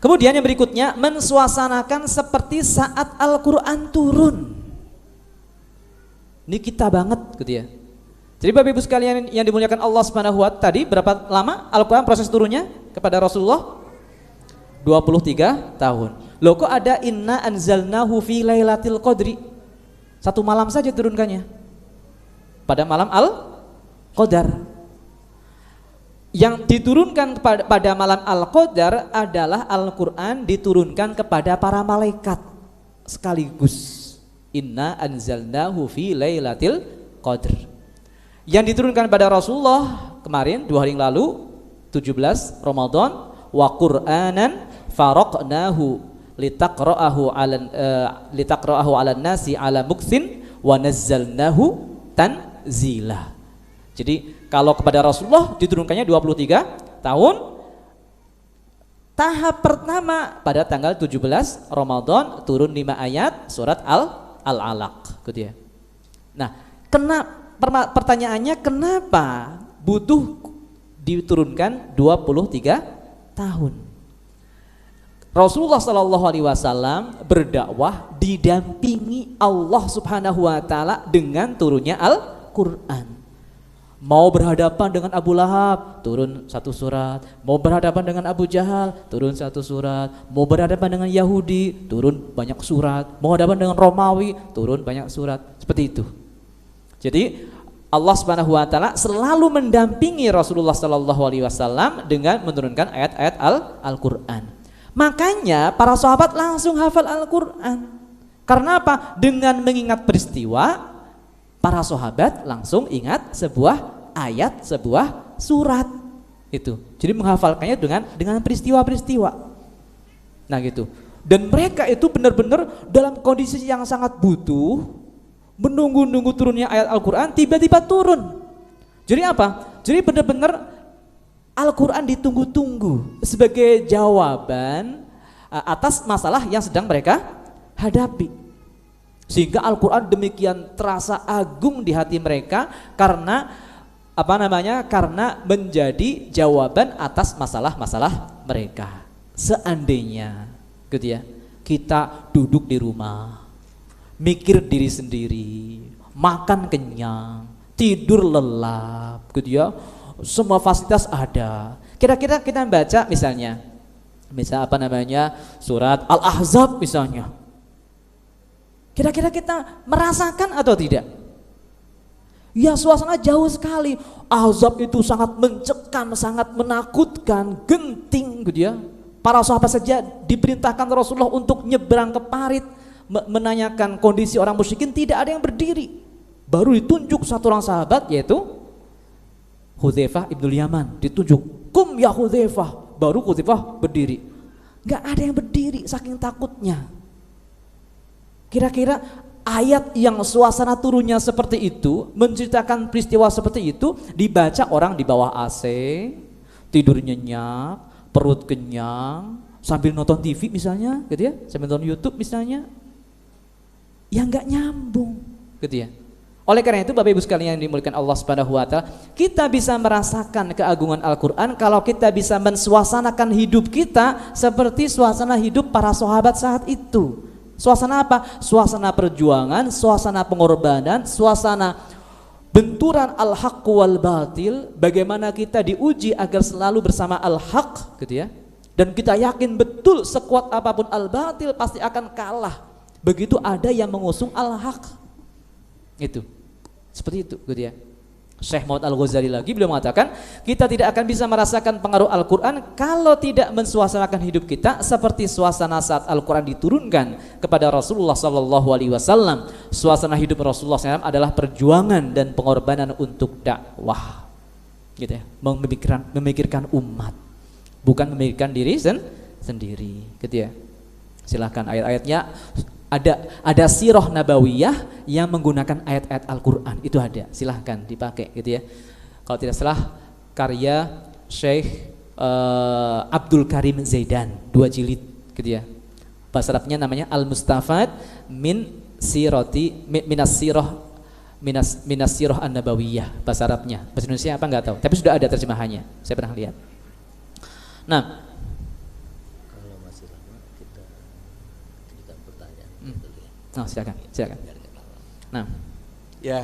Kemudian yang berikutnya, mensuasanakan seperti saat Al-Qur'an turun. Ini kita banget gitu ya. Jadi Bapak Ibu sekalian yang dimuliakan Allah Subhanahu wa Ta'ala, tadi berapa lama Al-Qur'an proses turunnya kepada Rasulullah? 23 tahun. Loh kok ada inna anzalnahu fi lailatul qadri? Satu malam saja turunkannya. Pada malam Al-Qadar. Yang diturunkan pada malam Al-Qadar adalah Al-Qur'an diturunkan kepada para malaikat sekaligus. Inna anzalnahu fi lailatul qadr. Yang diturunkan pada Rasulullah kemarin 2 hari yang lalu 17 Ramadan, wa Qur'anan faraqnahu litaqra'ahu 'alan nasi 'ala muktsin wa nazzalnahu tanzila. Jadi kalau kepada Rasulullah diturunkannya 23 tahun. Tahap pertama pada tanggal 17 Ramadan turun 5 ayat surat Al-Alaq gitu ya. Nah, pertanyaannya kenapa butuh diturunkan 23 tahun? Rasulullah Shallallahu Alaihi Wasallam berdakwah didampingi Allah Subhanahu Wa Taala dengan turunnya Al-Quran. Mau berhadapan dengan Abu Lahab, turun 1 surat. Mau berhadapan dengan Abu Jahal, turun 1 surat. Mau berhadapan dengan Yahudi, turun banyak surat. Mau berhadapan dengan Romawi, turun banyak surat. Seperti itu. Jadi Allah Subhanahu wa Ta'ala selalu mendampingi Rasulullah Sallallahu Alaihi Wasallam dengan menurunkan ayat-ayat Al-Quran. Makanya para sahabat langsung hafal Al-Quran. Karena apa? Dengan mengingat peristiwa, para sahabat langsung ingat sebuah ayat, sebuah surat itu. Jadi menghafalkannya dengan peristiwa-peristiwa. Nah gitu. Dan mereka itu benar-benar dalam kondisi yang sangat butuh, menunggu-nunggu turunnya ayat Al-Quran, tiba-tiba turun. Jadi apa? Jadi benar-benar Al-Quran ditunggu-tunggu sebagai jawaban atas masalah yang sedang mereka hadapi. Sehingga Al-Quran demikian terasa agung di hati mereka karena karena menjadi jawaban atas masalah-masalah mereka. Seandainya gitu ya, kita duduk di rumah, mikir diri sendiri, makan kenyang, tidur lelap gitu ya, semua fasilitas ada. Kira-kira kita baca misalnya surat Al-Ahzab misalnya. Kira-kira kita merasakan atau tidak? Ya suasana jauh sekali. Ahzab itu sangat mencekam, sangat menakutkan, genting gitu ya. Para sahabat saja diperintahkan Rasulullah untuk nyebrang ke parit, menanyakan kondisi orang musyrikin, tidak ada yang berdiri. Baru ditunjuk satu orang sahabat yaitu Hudzaifah ibnul Yaman, ditunjuk, "Kum ya Hudzaifah." Baru Hudzaifah berdiri. Enggak ada yang berdiri saking takutnya. Kira-kira ayat yang suasana turunnya seperti itu, menceritakan peristiwa seperti itu, dibaca orang di bawah AC, tidur nyenyak, perut kenyang, sambil nonton TV misalnya, gitu ya, sambil nonton YouTube misalnya, yang nggak nyambung, gitu ya. Oleh karena itu Bapak Ibu sekalian yang dimuliakan Allah Subhanahu wa Ta'ala, kita bisa merasakan keagungan Al-Quran kalau kita bisa mensuasanakan hidup kita seperti suasana hidup para sahabat saat itu. Suasana apa? Suasana perjuangan, suasana pengorbanan, suasana benturan al-haq wal batil. Bagaimana kita diuji agar selalu bersama al-haq gitu ya. Dan Dan kita yakin betul sekuat apapun al-batil pasti akan kalah. Begitu ada yang mengusung al-haq. Itu. Seperti itu gitu ya. Syekh Muhammad Al-Ghazali lagi beliau mengatakan, kita tidak akan bisa merasakan pengaruh Al-Quran kalau tidak mensuasanakan hidup kita seperti suasana saat Al-Quran diturunkan kepada Rasulullah SAW. Suasana hidup Rasulullah SAW adalah perjuangan dan pengorbanan untuk dakwah, gitu ya, memikirkan umat, bukan memikirkan diri sendiri, gitu ya. Silahkan ayat-ayatnya. Ada sirah nabawiyah yang menggunakan ayat-ayat Al-Quran, itu ada, silahkan dipakai gitu ya. Kalau tidak salah karya Syekh Abdul Karim Zaidan, 2 jilid gitu ya. Bahasa Arabnya namanya Al-Mustafad min sirati minas sirah an-nabawiyah, bahasa Arabnya. Bahasa Indonesia apa enggak tahu, tapi sudah ada terjemahannya, saya pernah lihat. Nah, oh, silakan. Nah, ya,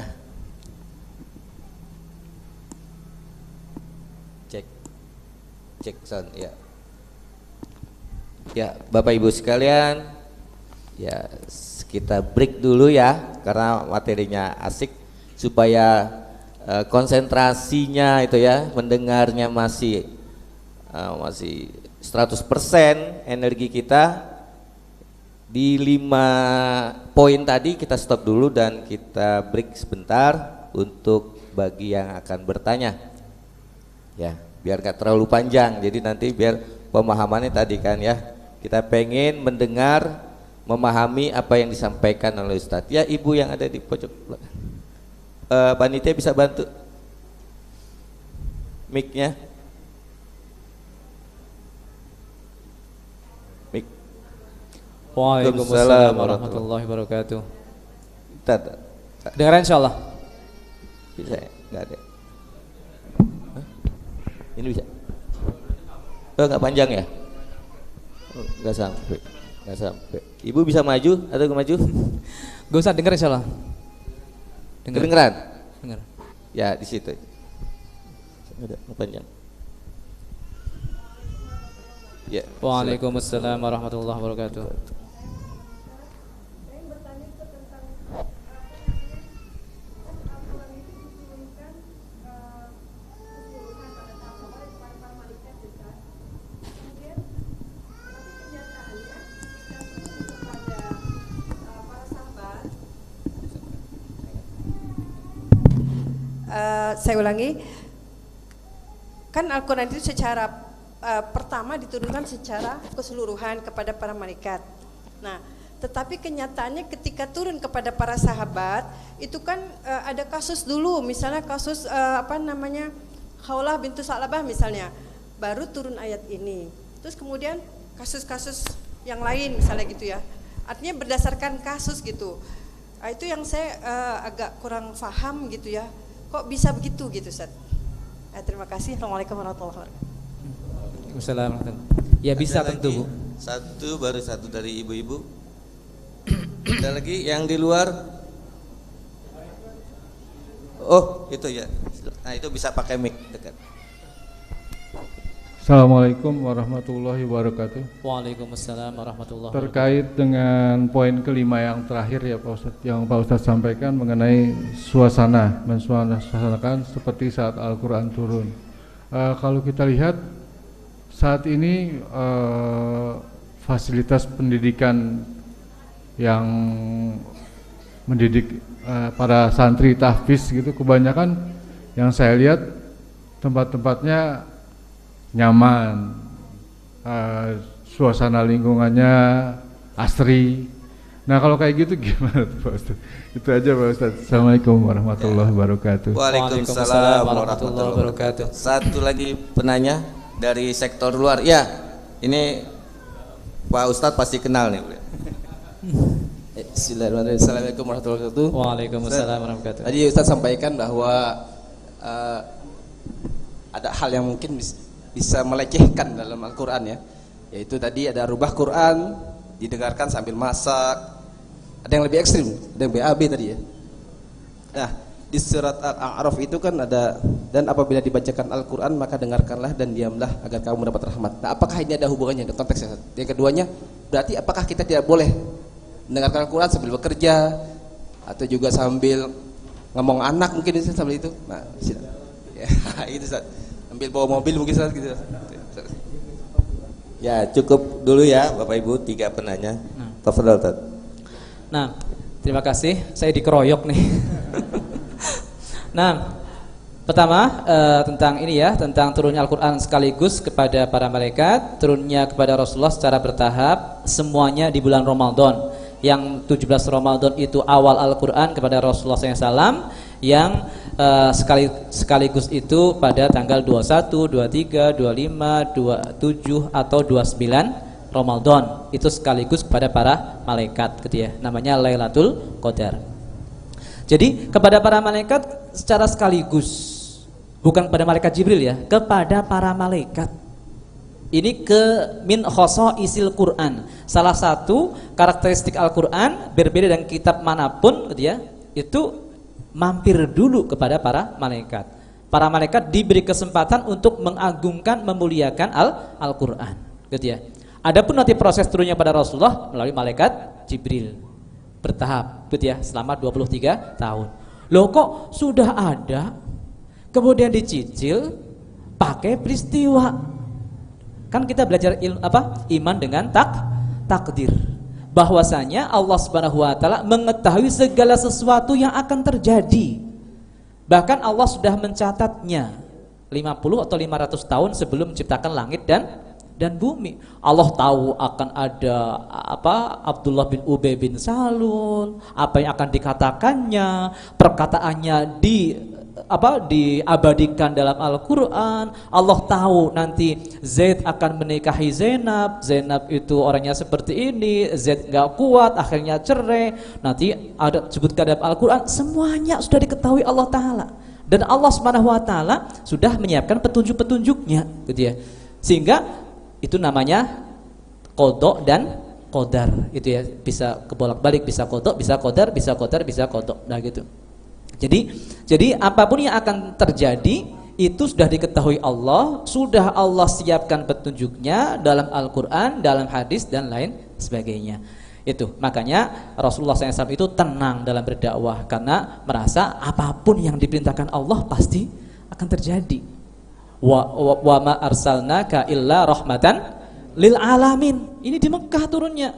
cek sound ya. Ya, Bapak Ibu sekalian, ya kita break dulu ya, karena materinya asik, supaya konsentrasinya itu ya, mendengarnya masih 100% energi kita. Di 5 poin tadi kita stop dulu dan kita break sebentar untuk bagi yang akan bertanya ya, biar gak terlalu panjang. Jadi nanti biar pemahamannya tadi kan ya, kita pengen mendengar, memahami apa yang disampaikan oleh Ustadz. Ya, ibu yang ada di pojok panitia bisa bantu mic-nya. Waalaikumsalam warahmatullahi wabarakatuh. Dengar insyaallah. Bisa ya? Enggak ada. Hah? Ini bisa? Oh, enggak panjang ya? Oh, enggak sampai. Enggak sampai. Ibu bisa maju atau enggak maju? Gak usah, dengar insyaallah. Kedengeran? Dengar. Ya, di situ. Enggak panjang. Ya. Waalaikumsalam warahmatullahi wabarakatuh. Saya ulangi, kan Al-Quran itu secara pertama diturunkan secara keseluruhan kepada para malaikat. Nah, tetapi kenyataannya ketika turun kepada para sahabat itu kan ada kasus dulu, misalnya kasus Khawlah bintu Sa'labah misalnya, baru turun ayat ini. Terus kemudian kasus-kasus yang lain misalnya gitu ya. Artinya berdasarkan kasus gitu. Nah, itu yang saya agak kurang paham gitu ya. Kok bisa begitu gitu, Ustaz? Terima kasih. Assalamualaikum warahmatullahi wabarakatuh. Waalaikumsalam. Ya bisa tentu, Bu. Satu, baru satu dari ibu-ibu. Ada lagi yang di luar? Oh, itu ya. Nah, itu bisa pakai mic dekat. Assalamualaikum warahmatullahi wabarakatuh. Waalaikumsalam warahmatullahi wabarakatuh. Terkait dengan poin kelima yang terakhir ya Pak Ustadz, yang Pak Ustadz sampaikan mengenai suasana, mensuasanakan seperti saat Al-Quran turun. Kalau kita lihat saat ini fasilitas pendidikan yang mendidik para santri tahfiz gitu, kebanyakan yang saya lihat tempat-tempatnya nyaman, suasana lingkungannya asri. Nah, kalau kayak gitu gimana tuh Pak Ustadz? Itu aja Pak Ustadz. Assalamualaikum warahmatullahi wabarakatuh. Waalaikumsalam warahmatullahi wabarakatuh. Satu lagi penanya dari sektor luar. Ya, ini Pak Ustadz pasti kenal nih. Bismillahirrahmanirrahim. Assalamualaikum warahmatullahi wabarakatuh. Waalaikumsalam warahmatullahi wabarakatuh. Tadi Ustadz sampaikan bahwa ada hal yang mungkin bisa melecehkan dalam Al-Quran ya, yaitu tadi ada rubah Quran didengarkan sambil masak, ada yang lebih ekstrim, ada yang BAB tadi ya. Nah, di surat Al-A'raf itu kan ada, dan apabila dibacakan Al-Quran maka dengarkanlah dan diamlah agar kamu mendapat rahmat. Nah, apakah ini ada hubungannya dengan konteksnya? Yang keduanya, berarti apakah kita tidak boleh mendengarkan Al-Quran sambil bekerja atau juga sambil ngomong anak mungkin sambil itu? Nah, ya, itu Ustaz. Sambil bawa mobil mungkin Ustaz gitu. Ya, cukup dulu ya Bapak Ibu 3 penanya. Tafadhol Ustaz. Nah, terima kasih. Saya dikeroyok nih. Nah, pertama tentang ini ya, tentang turunnya Al-Quran sekaligus kepada para malaikat, turunnya kepada Rasulullah secara bertahap, semuanya di bulan Ramadan. Yang 17 Ramadan itu awal Al-Quran kepada Rasulullah SAW, yang sekaligus itu pada tanggal 21, 23, 25, 27 atau 29 Ramadan. Itu sekaligus kepada para malaikat gitu ya. Namanya Lailatul Qadar. Jadi kepada para malaikat secara sekaligus, bukan kepada malaikat Jibril ya, kepada para malaikat. Ini ke min khosaisil Quran. Salah satu karakteristik Al-Quran berbeda dengan kitab manapun gitu ya, itu mampir dulu kepada para malaikat. Para malaikat diberi kesempatan untuk mengagungkan, memuliakan Al-Quran gitu ya. Adapun nanti proses turunnya pada Rasulullah melalui malaikat Jibril bertahap gitu ya, selama 23 tahun. Loh kok sudah ada kemudian dicicil pakai peristiwa? Kan kita belajar iman dengan takdir. Bahwasanya Allah Subhanahu wa taala mengetahui segala sesuatu yang akan terjadi. Bahkan Allah sudah mencatatnya 50 atau 500 tahun sebelum menciptakan langit dan bumi. Allah tahu akan ada Abdullah bin Ubay bin Salul, apa yang akan dikatakannya, perkataannya diabadikan dalam Al-Quran. Allah tahu nanti Zaid akan menikahi Zainab, Zainab itu orangnya seperti ini, Zaid gak kuat akhirnya cerai, nanti ada sebutkan dalam Al-Quran. Semuanya sudah diketahui Allah Ta'ala, dan Allah Subhanahu wa Ta'ala sudah menyiapkan petunjuk-petunjuknya gitu ya. Sehingga itu namanya qadha dan qadar itu ya, bisa kebolak-balik, bisa qadha, bisa qadar, bisa qadar, bisa qadha. Nah gitu. Jadi apapun yang akan terjadi itu sudah diketahui Allah, sudah Allah siapkan petunjuknya dalam Al-Quran, dalam hadis dan lain sebagainya. Itu makanya Rasulullah SAW itu tenang dalam berdakwah karena merasa apapun yang diperintahkan Allah pasti akan terjadi. Wa ma arsalnaka illa rahmatan lil alamin. Ini di Mekah turunnya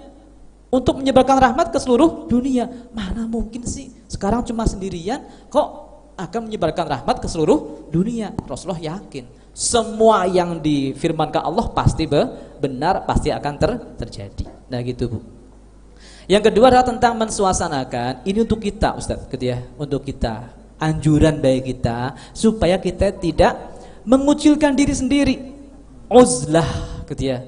untuk menyebarkan rahmat ke seluruh dunia. Mana mungkin sih sekarang cuma sendirian kok akan menyebarkan rahmat ke seluruh dunia. Rasulullah yakin semua yang difirmankan Allah pasti benar, pasti akan terjadi. Nah gitu Bu. Yang kedua adalah tentang mensuasanakan. Ini untuk kita Ustaz gitu ya, untuk kita, anjuran bagi kita supaya kita tidak mengucilkan diri sendiri, uzlah gitu ya.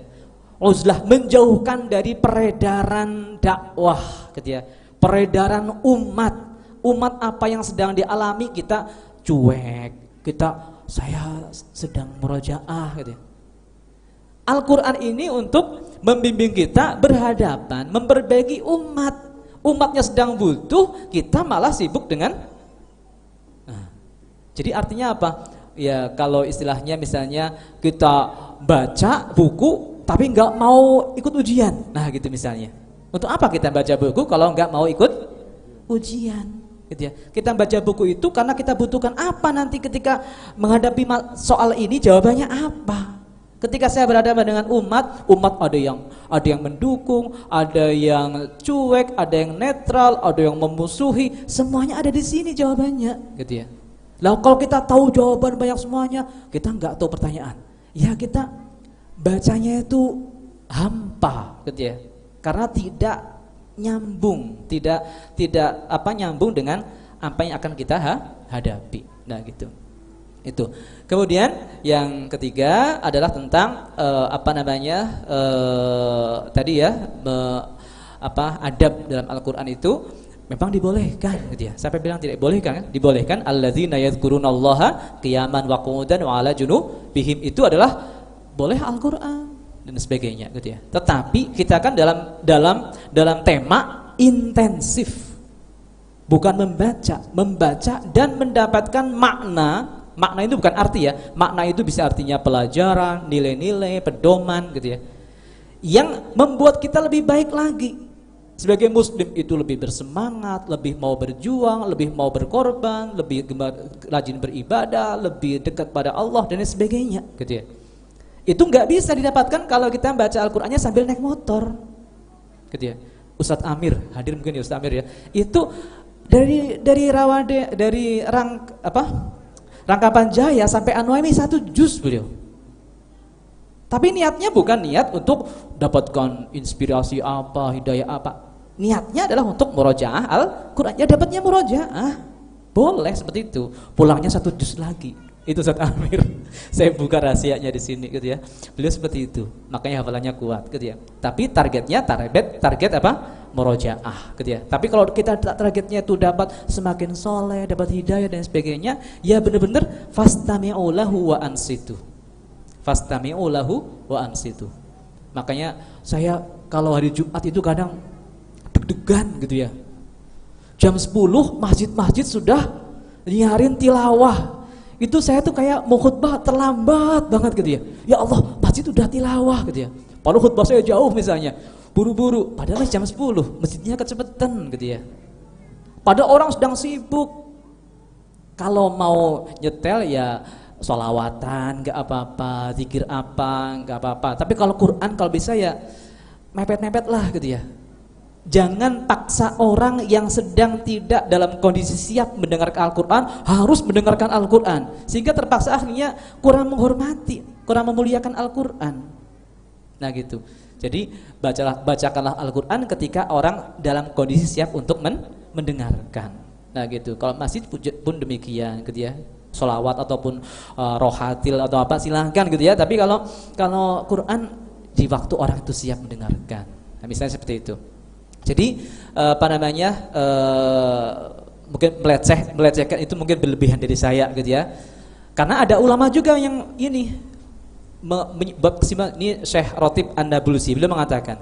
Uzlah, menjauhkan dari peredaran dakwah gitu ya, peredaran umat apa yang sedang dialami kita cuek, saya sedang murojaah gitu ya. Al-Quran ini untuk membimbing kita berhadapan, memperbaiki umatnya sedang butuh, kita malah sibuk dengan jadi artinya apa? Ya kalau istilahnya misalnya kita baca buku tapi nggak mau ikut ujian, nah gitu misalnya. Untuk apa kita baca buku kalau nggak mau ikut ujian? Gitu ya. Kita baca buku itu karena kita butuhkan apa nanti ketika menghadapi soal ini, jawabannya apa? Ketika saya berhadapan dengan umat ada yang mendukung, ada yang cuek, ada yang netral, ada yang memusuhi, semuanya ada di sini jawabannya, gitu ya. Lah kalau kita tahu jawaban banyak semuanya, kita nggak tahu pertanyaan. Ya kita bacanya itu hampa gitu ya. Karena tidak nyambung, tidak nyambung dengan apa yang akan kita hadapi. Nah gitu. Itu. Kemudian yang ketiga adalah tentang tadi ya adab dalam Al-Qur'an itu memang dibolehkan gitu ya. Sampai bilang tidak bolehkan kan? Dibolehkan alladzina yadhkurunallaha qiyaman wa qu'udan wa 'ala junubihim, itu adalah boleh Al-Qur'an dan sebagainya gitu ya. Tetapi kita kan dalam tema intensif. bukan membaca dan mendapatkan makna. Makna itu bukan arti ya, makna itu bisa artinya pelajaran, nilai-nilai, pedoman gitu ya, yang membuat kita lebih baik lagi sebagai muslim, itu lebih bersemangat, lebih mau berjuang, lebih mau berkorban, lebih rajin beribadah, lebih dekat pada Allah dan sebagainya gitu ya. Itu nggak bisa didapatkan kalau kita baca Al-Qur'annya sambil naik motor gitu ya. Ustadz Amir hadir mungkin ya, Ustadz Amir ya, itu dari Rawade, dari Rangkapan Jaya sampai Anwaimi 1 juz beliau. Tapi niatnya bukan niat untuk dapatkan inspirasi apa, hidayah apa. Niatnya adalah untuk murojaah Al-Qur'an. Ya dapatnya murojaah. Boleh seperti itu. Pulangnya 1 juz lagi. Itu Ustadz Amir. Saya buka rahasianya di sini gitu ya. Beliau seperti itu. Makanya hafalannya kuat gitu ya. Tapi targetnya target apa? Murojaah gitu ya. Tapi kalau kita targetnya itu dapat semakin soleh, dapat hidayah dan sebagainya, ya benar-benar fastami'u lahu wa ansitu. Fastami'u lahu wa ansitu. Makanya saya kalau hari Jumat itu kadang deg-degan gitu ya. Jam 10 masjid-masjid sudah nyiarin tilawah. Itu saya tuh kayak mau khutbah terlambat banget gitu ya. Ya Allah, masjid udah tilawah gitu ya. Padahal khutbah saya jauh misalnya, buru-buru, padahal jam 10, masjidnya kecepatan gitu ya. Padahal orang sedang sibuk. Kalau mau nyetel ya sholawatan, gak apa-apa, zikir apa, gak apa-apa. Tapi kalau Quran kalau bisa ya mepet-mepet lah gitu ya. Jangan paksa orang yang sedang tidak dalam kondisi siap mendengarkan Al-Quran harus mendengarkan Al-Quran, sehingga terpaksa akhirnya kurang menghormati, kurang memuliakan Al-Quran. Nah gitu. Jadi bacakanlah Al-Quran ketika orang dalam kondisi siap untuk mendengarkan. Nah gitu. Kalau masjid pun demikian gitu ya. Sholawat ataupun rohatil atau apa silahkan gitu ya. Tapi kalau Quran di waktu orang itu siap mendengarkan. Nah, misalnya seperti itu. Jadi mungkin melecehkan itu mungkin berlebihan dari saya gitu ya. Karena ada ulama juga yang ini Syekh Rotib An-Nabulsi beliau mengatakan,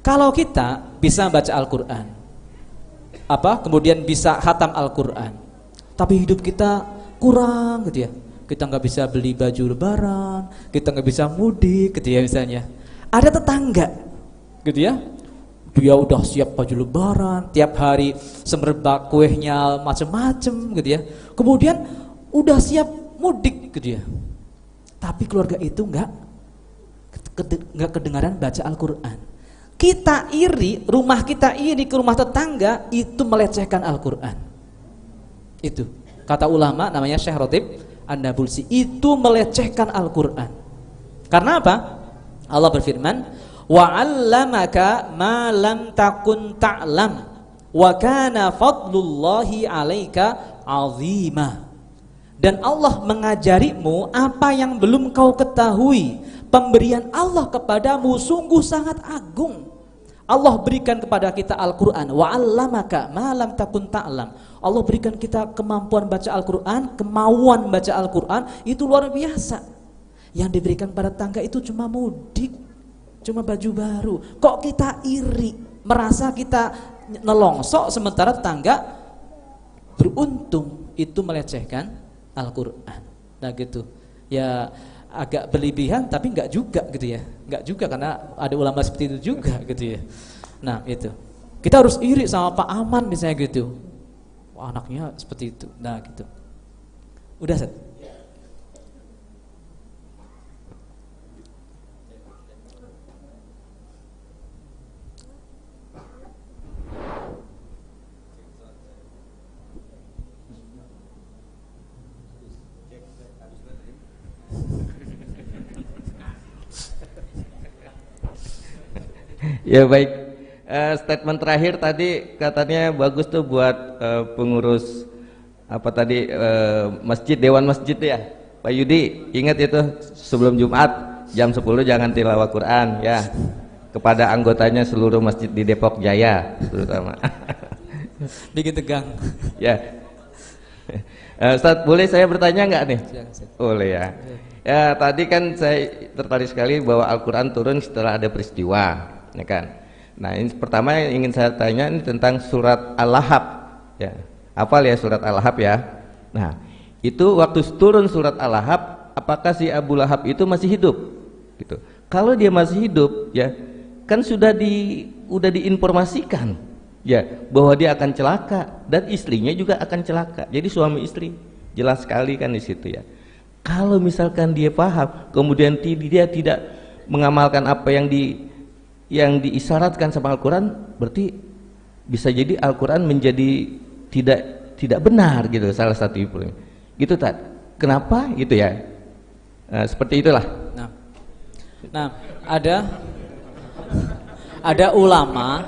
kalau kita bisa baca Al-Qur'an, kemudian bisa khatam Al-Qur'an, tapi hidup kita kurang gitu ya. Kita nggak bisa beli baju lebaran, kita nggak bisa mudik gitu ya misalnya. Ada tetangga gitu ya, dia udah siap baju lebaran, tiap hari semerbak kuehnya macem-macem gitu ya. Kemudian udah siap mudik gitu ya. Tapi keluarga itu nggak kedengaran baca Al-Qur'an. Kita iri, rumah kita iri ke rumah tetangga, itu melecehkan Al-Qur'an. Itu kata ulama namanya Syekh Rotib An-Nabulsi, itu melecehkan Al-Qur'an. Karena apa? Allah berfirman, wa 'allamaka ma lam takun ta'lam wa kana fadlullahi 'alaika 'azima. Dan Allah mengajarimu apa yang belum kau ketahui. Pemberian Allah kepadamu sungguh sangat agung. Allah berikan kepada kita Al-Qur'an, wa 'allamaka ma lam takun ta'lam. Allah berikan kita kemampuan baca Al-Qur'an, kemauan baca Al-Qur'an itu luar biasa. Yang diberikan pada tangga itu cuma mudik, cuma baju baru. Kok kita iri, merasa kita nelongsok sementara tetangga beruntung? Itu melecehkan Al-Qur'an. Nah gitu. Ya agak berlebihan tapi enggak juga gitu ya. Enggak juga karena ada ulama seperti itu juga gitu ya. Nah, itu. Kita harus iri sama Pak Aman misalnya gitu. Wah, anaknya seperti itu. Nah, gitu. Udah, Set. Ya baik, statement terakhir tadi katanya bagus tuh buat pengurus masjid, dewan masjid ya Pak Yudi. Ingat itu sebelum Jumat jam 10 jangan tilawah Quran ya, kepada anggotanya seluruh masjid di Depok Jaya terutama. Bikin tegang. Ya, Ustaz boleh saya bertanya nggak nih? Boleh ya. Ya tadi kan saya tertarik sekali bahwa Al-Quran turun setelah ada peristiwa, ya kan? Nah ini pertama yang ingin saya tanya ini tentang surat Al-Lahab Ya, hafal ya surat Al-Lahab ya. Nah, itu waktu turun surat Al-Lahab, apakah si Abu Lahab itu masih hidup? Gitu. Kalau dia masih hidup, ya kan sudah diinformasikan, ya bahwa dia akan celaka dan istrinya juga akan celaka. Jadi suami istri jelas sekali kan di situ ya. Kalau misalkan dia paham, kemudian dia tidak mengamalkan apa yang diisyaratkan sama Al-Quran, berarti bisa jadi Al-Quran menjadi tidak benar gitu, salah satu itu gitu Tad. Kenapa gitu ya? Nah, seperti itulah. Nah, ada ulama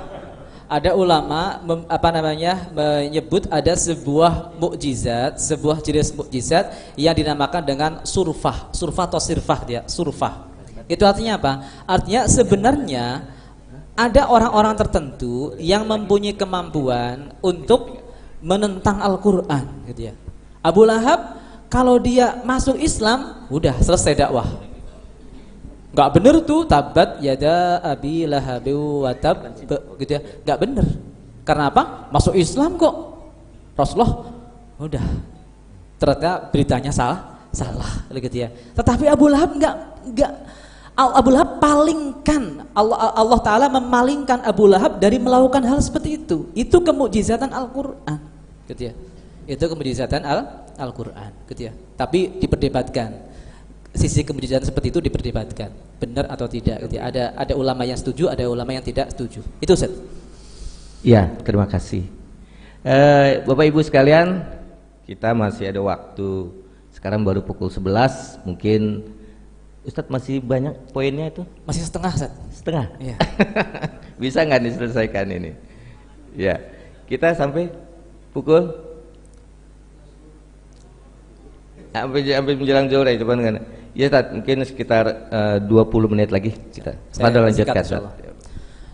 menyebut ada sebuah mukjizat, sebuah jenis mukjizat yang dinamakan dengan surfah atau sirfah dia, surfah. Itu artinya apa? Artinya sebenarnya ada orang-orang tertentu yang mempunyai kemampuan untuk menentang Al-Qur'an gitu ya. Abu Lahab kalau dia masuk Islam, udah selesai dakwah. Enggak bener tuh, tabat yada abi lahab wa tab gitu ya. Enggak bener. Karena apa? Masuk Islam kok. Rasulullah udah. Ternyata beritanya salah gitu ya. Tetapi Abu Lahab enggak Abu Lahab palingkan, Allah Ta'ala memalingkan Abu Lahab dari melakukan hal seperti itu. Itu kemukjizatan Al-Quran gitu ya. Itu kemukjizatan Al-Quran gitu ya. Tapi diperdebatkan, sisi kemukjizatan seperti itu diperdebatkan, benar atau tidak gitu ya. Ada ulama yang setuju, ada ulama yang tidak setuju. Itu Ustaz. Ya, terima kasih. Bapak Ibu sekalian, kita masih ada waktu. Sekarang baru pukul 11, mungkin Ustadz masih banyak poinnya itu? Masih setengah, Ustadz. Setengah? Iya. Bisa nggak diselesaikan ini? Ya, kita sampai pukul sampai menjelang sore, coba kan? Ya, Ustadz, mungkin sekitar 20 menit lagi kita. Pada lanjutkan, Ustadz.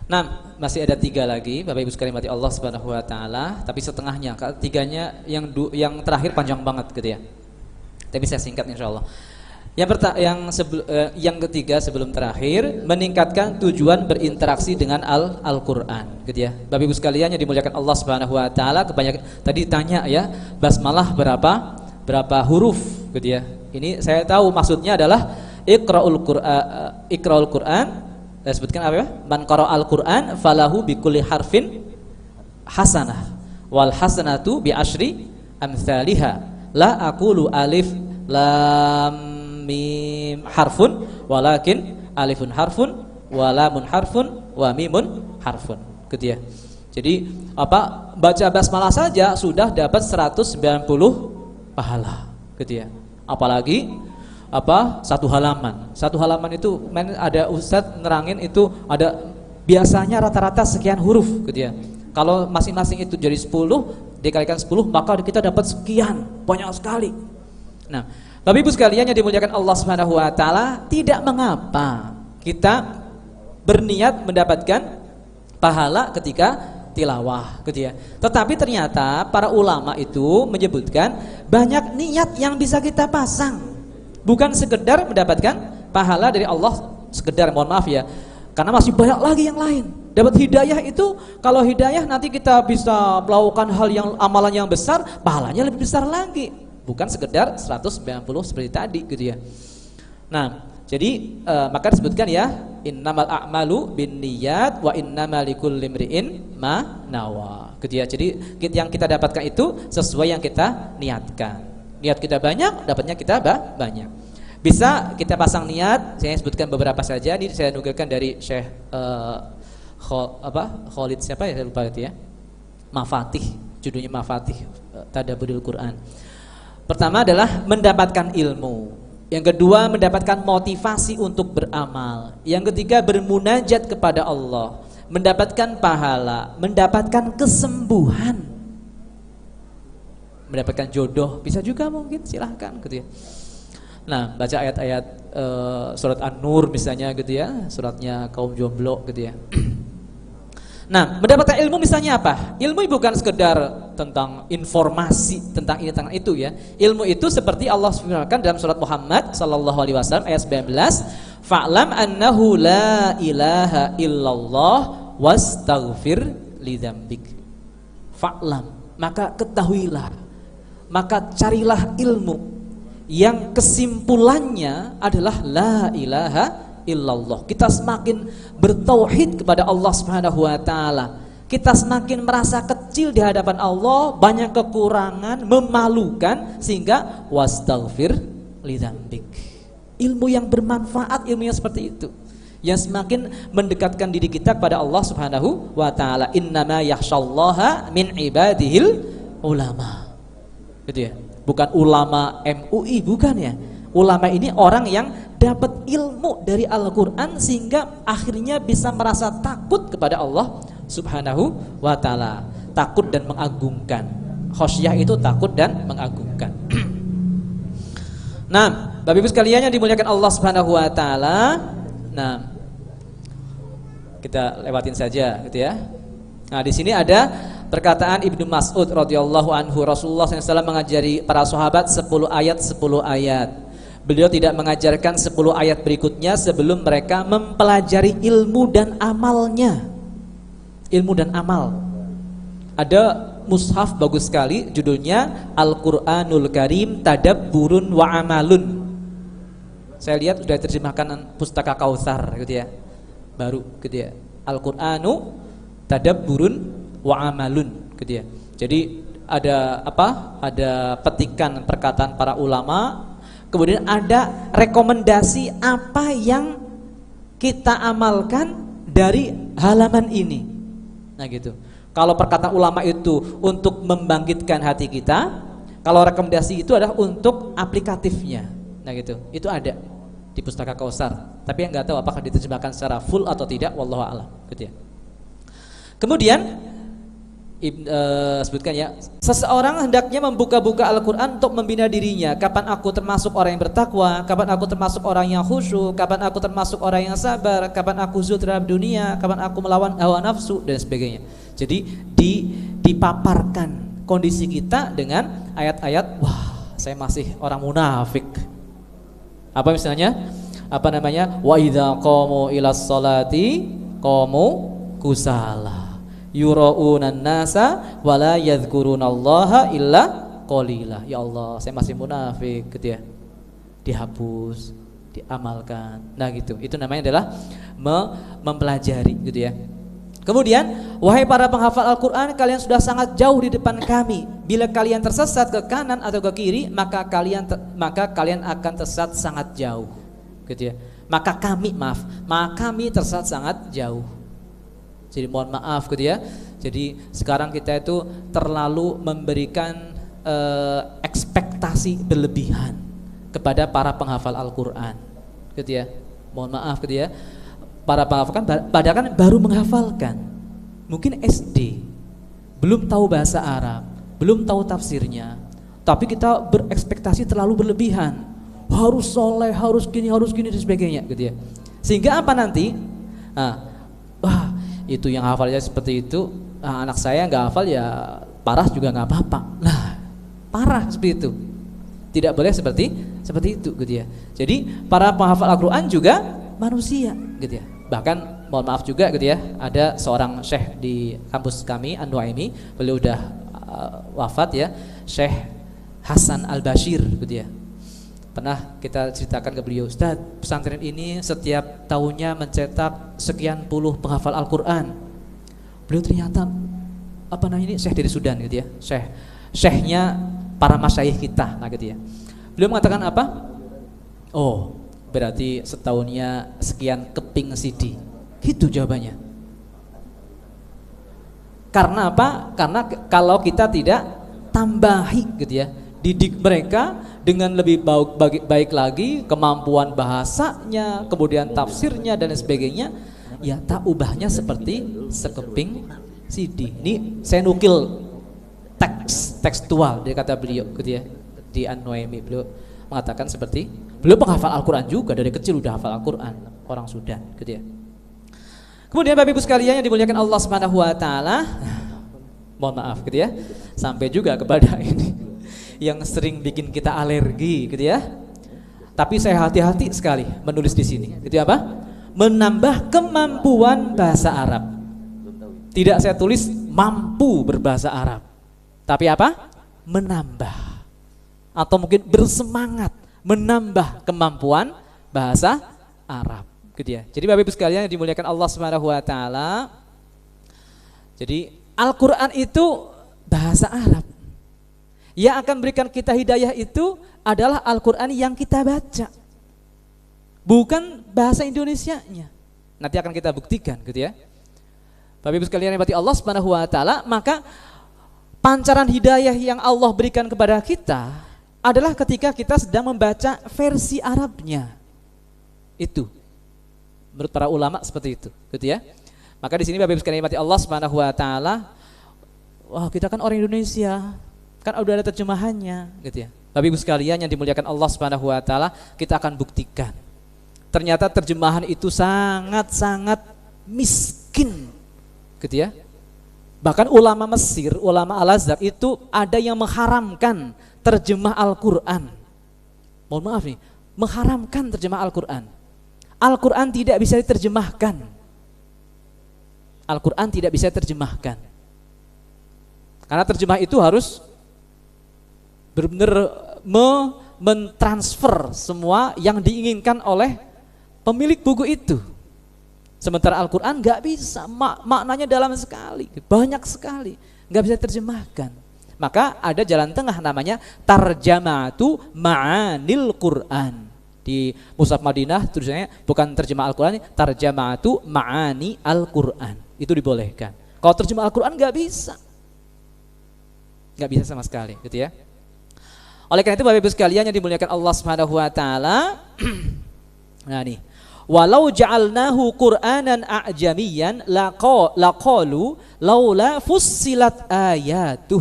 Nah, masih ada 3 lagi, Bapak Ibu sekalian mati Allah Subhanahu Wa Taala, tapi setengahnya, ketiganya yang terakhir panjang banget gitu ya. Tapi saya singkat insyaallah. Yang ketiga sebelum terakhir, meningkatkan tujuan berinteraksi dengan Al-Qur'an gitu ya. Bapak Ibu sekalian yang dimuliakan Allah Subhanahu wa taala, kebanyakan tadi tanya ya, basmalah berapa huruf gitu ya. Ini saya tahu maksudnya adalah Iqra'ul Qur'an. Saya sebutkan apa ya? Man qara'al Qur'an falahu bikulli harfin hasanah wal hasanatu bi asyri amsalihha. La aqulu alif lam mim harfun walakin alifun harfun wa lamun harfun wa mimun harfun gitu ya. Jadi baca basmalah saja sudah dapat 190 pahala gitu ya. Apalagi satu halaman itu ada ustadz nerangin itu ada biasanya rata-rata sekian huruf gitu ya. Kalau masing-masing itu jadi 10 dikalikan 10 maka kita dapat sekian, banyak sekali. Nah, Bapak Ibu sekalian yang dimuliakan Allah Subhanahu wa taala, tidak mengapa kita berniat mendapatkan pahala ketika tilawah gitu ya. Tetapi ternyata para ulama itu menyebutkan banyak niat yang bisa kita pasang. Bukan sekedar mendapatkan pahala dari Allah sekedar, mohon maaf ya. Karena masih banyak lagi yang lain. Dapat hidayah itu, kalau hidayah nanti kita bisa melakukan amalan yang besar, pahalanya lebih besar lagi. Bukan sekedar 190 seperti tadi gitu ya. Nah, jadi maka disebutkan ya, innamal a'malu binniyat wa innamal likulli imri'in ma nawa. Gitu ya. Jadi yang kita dapatkan itu sesuai yang kita niatkan. Niat kita banyak, dapatnya kita banyak. Bisa kita pasang niat, saya sebutkan beberapa saja. Ini saya nukilkan dari Syekh Khalid siapa ya, saya lupa itu ya. Mafatih, judulnya Mafatih Tadabburul Quran. Pertama adalah mendapatkan ilmu. Yang kedua mendapatkan motivasi untuk beramal. Yang ketiga bermunajat kepada Allah, mendapatkan pahala, mendapatkan kesembuhan, mendapatkan jodoh, bisa juga mungkin, silahkan gitu ya. Nah, baca ayat-ayat surat An-Nur misalnya gitu ya, suratnya kaum jomblo gitu ya. Nah, mendapatkan ilmu misalnya apa? Ilmu bukan sekedar tentang informasi tentang ini tentang itu ya. Ilmu itu seperti Allah firmankan dalam surat Muhammad sallallahu alaihi wasallam ayat 19, "Fa'lam annahu la ilaha illallah wastaghfir lidzambik." Fa'lam, maka ketahuilah, maka carilah ilmu yang kesimpulannya adalah la ilaha illallah. Kita semakin bertauhid kepada Allah Subhanahu wa taala, kita semakin merasa kecil di hadapan Allah, banyak kekurangan, memalukan, sehingga wastaghfir lidzambik. Ilmu yang bermanfaat, ilmu yang seperti itu yang semakin mendekatkan diri kita kepada Allah Subhanahu wa taala. Innama yakhsyallaha min ibadihil ulama. Gitu ya. Bukan ulama MUI, bukan ya. Ulama ini orang yang dapat ilmu dari Al-Qur'an sehingga akhirnya bisa merasa takut kepada Allah Subhanahu wa taala. Takut dan mengagungkan. Khosyah itu takut dan mengagungkan. Nah, Bapak Ibu sekalian yang dimuliakan Allah Subhanahu wa taala. Nah, kita lewatin saja gitu ya. Nah, di sini ada perkataan Ibnu Mas'ud radhiyallahu anhu, Rasulullah SAW mengajari para sahabat 10 ayat 10 ayat. Beliau tidak mengajarkan 10 ayat berikutnya sebelum mereka mempelajari ilmu dan amalnya. Ilmu dan amal. Ada mushaf bagus sekali, judulnya Al-Qur'anul Karim Tadabburun wa Amalun. Saya lihat sudah terjemahkan Pustaka Kautsar gitu ya. Baru gitu ya. Al-Qur'anu Tadabburun wa Amalun gitu ya. Jadi ada apa? Ada petikan perkataan para ulama, kemudian ada rekomendasi apa yang kita amalkan dari halaman ini. Nah gitu. Kalau perkataan ulama itu untuk membangkitkan hati kita, kalau rekomendasi itu adalah untuk aplikatifnya. Nah gitu. Itu ada di Pustaka Kautsar. Tapi yang nggak tahu apakah diterjemahkan secara full atau tidak, wallahu a'lam gitu ya. Kemudian sebutkan ya, seseorang hendaknya membuka-buka Al-Qur'an untuk membina dirinya. Kapan aku termasuk orang yang bertakwa, kapan aku termasuk orang yang khusyuk, kapan aku termasuk orang yang sabar, kapan aku zuhud terhadap dunia, kapan aku melawan hawa nafsu dan sebagainya. Jadi dipaparkan kondisi kita dengan ayat-ayat, wah, saya masih orang munafik. Apa misalnya? Apa namanya? Wa idza qamu ilas sholati qamu kusala yuraunan nasa wala yadhkurunallaha illa qalila. Ya Allah, saya masih munafik gitu ya. Dihapus, diamalkan. Nah gitu. Itu namanya adalah mempelajari gitu ya. Kemudian, wahai para penghafal Al-Qur'an, kalian sudah sangat jauh di depan kami. Bila kalian tersesat ke kanan atau ke kiri, maka kalian akan tersesat sangat jauh. Gitu ya. Maka kami tersesat sangat jauh. Jadi mohon maaf gitu ya. Jadi sekarang kita itu terlalu memberikan ekspektasi berlebihan kepada para penghafal Al-Qur'an. Gitu ya. Mohon maaf gitu ya. Para penghafal kan padahal kan baru menghafalkan. Mungkin SD, belum tahu bahasa Arab, belum tahu tafsirnya. Tapi kita berekspektasi terlalu berlebihan. Harus soleh, harus gini dan sebagainya gitu ya. Sehingga apa nanti? Wah, itu yang hafalnya seperti itu, anak saya nggak hafal ya parah juga nggak apa-apa. Nah, parah seperti itu. Tidak boleh seperti itu gitu ya. Jadi para penghafal Al-Qur'an juga manusia gitu ya. Bahkan mohon maaf juga gitu ya, ada seorang syekh di kampus kami An-Nuaimi, beliau udah wafat ya, Syekh Hasan Al-Bashir gitu ya. Pernah kita ceritakan ke beliau, Ustaz, pesantren ini setiap tahunnya mencetak sekian puluh penghafal Al-Qur'an. Beliau ternyata apa namanya ini syekh dari Sudan gitu ya. Syekhnya para masyayikh kita nah gitu ya. Beliau mengatakan apa? Oh, berarti setahunnya sekian keping CD. Gitu jawabannya. Karena apa? Karena kalau kita tidak tambahi gitu ya, didik mereka dengan lebih baik lagi kemampuan bahasanya, kemudian tafsirnya dan sebagainya, ya tak ubahnya seperti sekeping CD. Ini saya nukil tekstual dari kata beliau gitu ya, di An-Nuaimi. Beliau mengatakan seperti, beliau penghafal Al-Qur'an juga, dari kecil udah hafal Al-Qur'an, orang Sudan gitu ya. Kemudian Bapak Ibu sekalian yang dimuliakan Allah Subhanahu wa taala, mohon maaf gitu ya, sampai juga kepada ini yang sering bikin kita alergi gitu ya. Tapi saya hati-hati sekali menulis di sini. Gitu apa? Menambah kemampuan bahasa Arab. Tidak saya tulis mampu berbahasa Arab. Tapi apa? Menambah. Atau mungkin bersemangat menambah kemampuan bahasa Arab, gitu ya. Jadi Bapak Ibu sekalian yang dimuliakan Allah Subhanahu wa taala. Jadi Al-Qur'an itu bahasa Arab. Yang akan berikan kita hidayah itu adalah Al-Qur'an yang kita baca. Bukan bahasa Indonesianya. Nanti akan kita buktikan, gitu ya. Bapak Ibu sekalian yang berarti Allah Subhanahu wa taala, maka pancaran hidayah yang Allah berikan kepada kita adalah ketika kita sedang membaca versi Arabnya. Itu menurut para ulama seperti itu, gitu ya. Maka di sini Bapak Ibu sekalian yang berarti Allah Subhanahu wa taala, wah, kita kan orang Indonesia, kan udah ada terjemahannya, gitu ya. Bapak Ibu sekalian yang dimuliakan Allah Subhanahu wa taala, kita akan buktikan. Ternyata terjemahan itu sangat-sangat miskin, gitu ya. Bahkan ulama Mesir, ulama Al-Azhar itu ada yang mengharamkan terjemah Al-Quran. Mohon maaf nih, mengharamkan terjemah Al-Quran. Al-Quran tidak bisa diterjemahkan. Al-Quran tidak bisa diterjemahkan. Karena terjemah itu harus benar-benar mentransfer semua yang diinginkan oleh pemilik buku itu. Sementara Al-Quran nggak bisa, maknanya dalam sekali, banyak sekali, nggak bisa diterjemahkan. Maka ada jalan tengah namanya tarjamatu ma'anil Quran. Di Mushaf Madinah tulisannya bukan terjemah Al-Quran, tarjamatu ma'ani Al-Quran. Itu dibolehkan. Kalau terjemah Al-Quran nggak bisa sama sekali, gitu ya. Oleh karena itu Bapak Ibu sekalian yang dimuliakan Allah Subhanahu wa taala, nah nih, walau ja'alnahu Qur'anan a'jamiyan laqalu laula fussilat ayatuh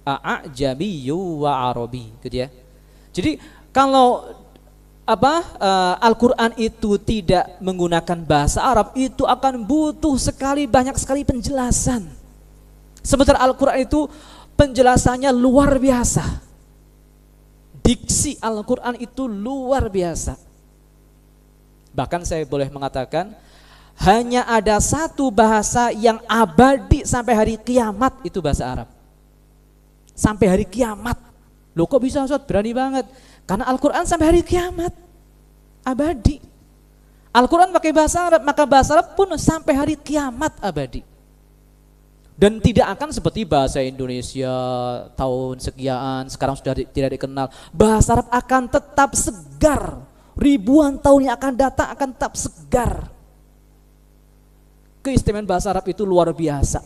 a'jamiyyu wa arabi, gitu ya. Jadi kalau Al-Qur'an itu tidak menggunakan bahasa Arab, itu akan butuh sekali, banyak sekali penjelasan. Sementara Al-Qur'an itu penjelasannya luar biasa. Diksi Al-Qur'an itu luar biasa. Bahkan saya boleh mengatakan hanya ada satu bahasa yang abadi sampai hari kiamat, itu bahasa Arab. Sampai hari kiamat. Loh kok bisa Ustaz? Berani banget. Karena Al-Quran sampai hari kiamat abadi. Al-Quran pakai bahasa Arab, maka bahasa Arab pun sampai hari kiamat abadi. Dan tidak akan seperti bahasa Indonesia tahun sekian, sekarang sudah tidak dikenal. Bahasa Arab akan tetap segar. Ribuan tahun yang akan datang akan tetap segar. Keistimewaan bahasa Arab itu luar biasa.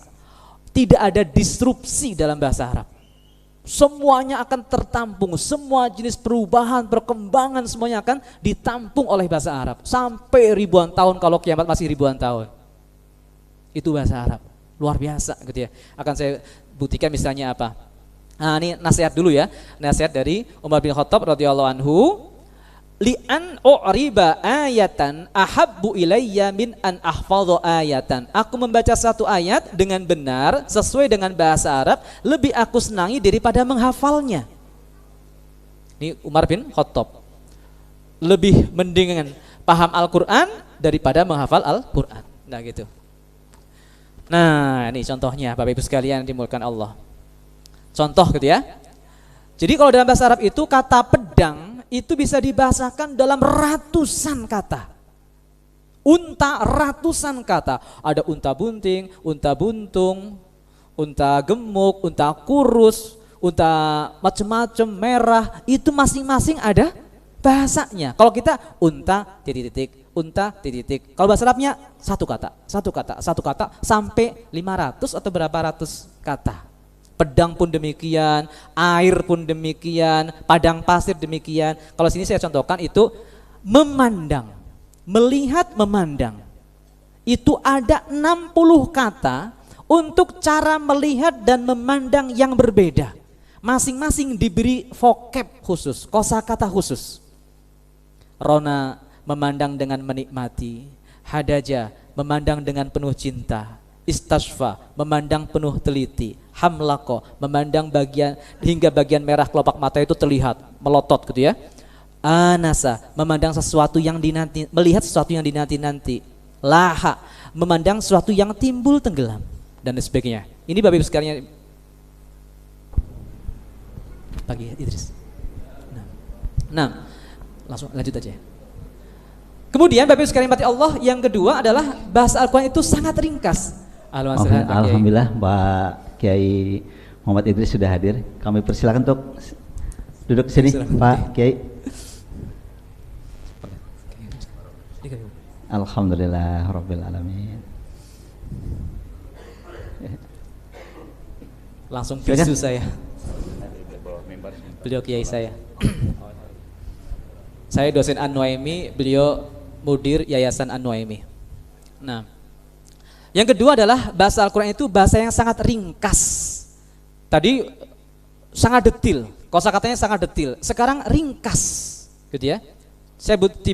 Tidak ada disrupsi dalam bahasa Arab. Semuanya akan tertampung, semua jenis perubahan, perkembangan semuanya akan ditampung oleh bahasa Arab. Sampai ribuan tahun, kalau kiamat masih ribuan tahun. Itu bahasa Arab, luar biasa, gitu ya. Akan saya buktikan misalnya apa. Nah ini nasihat dulu ya, nasihat dari Umar bin Khattab radhiyallahu anhu. Li'an u'riba ayatan ahabbu ilayya min an ahfadhu ayatan. Aku membaca satu ayat dengan benar sesuai dengan bahasa Arab lebih aku senangi daripada menghafalnya. Ini Umar bin Khattab. Lebih mendingan paham Al-Qur'an daripada menghafal Al-Qur'an. Nah gitu. Nah, ini contohnya Bapak Ibu sekalian dimuliakan Allah. Contoh gitu ya. Jadi kalau dalam bahasa Arab itu kata pedang itu bisa dibahasakan dalam ratusan kata. Unta ratusan kata. Ada unta bunting, unta buntung, unta gemuk, unta kurus, unta macam-macam merah. Itu masing-masing ada bahasanya. Kalau kita unta titik-titik, unta titik-titik. Kalau bahasa Arabnya satu kata sampai 500 atau berapa ratus kata. Pedang pun demikian, air pun demikian, padang pasir demikian. Kalau sini saya contohkan itu memandang, melihat memandang. Itu ada 60 kata untuk cara melihat dan memandang yang berbeda. Masing-masing diberi vocab khusus, kosakata khusus. Rona memandang dengan menikmati, hadaja memandang dengan penuh cinta, istashfa memandang penuh teliti, hamlako memandang bagian hingga bagian merah kelopak mata itu terlihat melotot gitu ya. Anasa memandang sesuatu yang dinanti, melihat sesuatu yang dinanti-nanti. Laha memandang sesuatu yang timbul tenggelam dan sebagainya. Ini Bapak Ibu sekalian Pak Kiai Idris. Nah, langsung lanjut aja. Kemudian Bapak Ibu sekalian mati Allah, yang kedua adalah bahasa Al-Quran itu sangat ringkas. Alhamdulillah Pak Kiai Muhammad Idris sudah hadir. Kami persilakan untuk duduk sini, Pak Kiai. Alhamdulillah Rabbil Alamin. Langsung bisu saya. Beliau kiai saya. Saya dosen An-Nuaimi, beliau mudir Yayasan An-Nuaimi. Nah, yang kedua adalah bahasa Al-Quran itu bahasa yang sangat ringkas. Tadi sangat detil, kosakatanya sangat detil. Sekarang ringkas, gitu ya.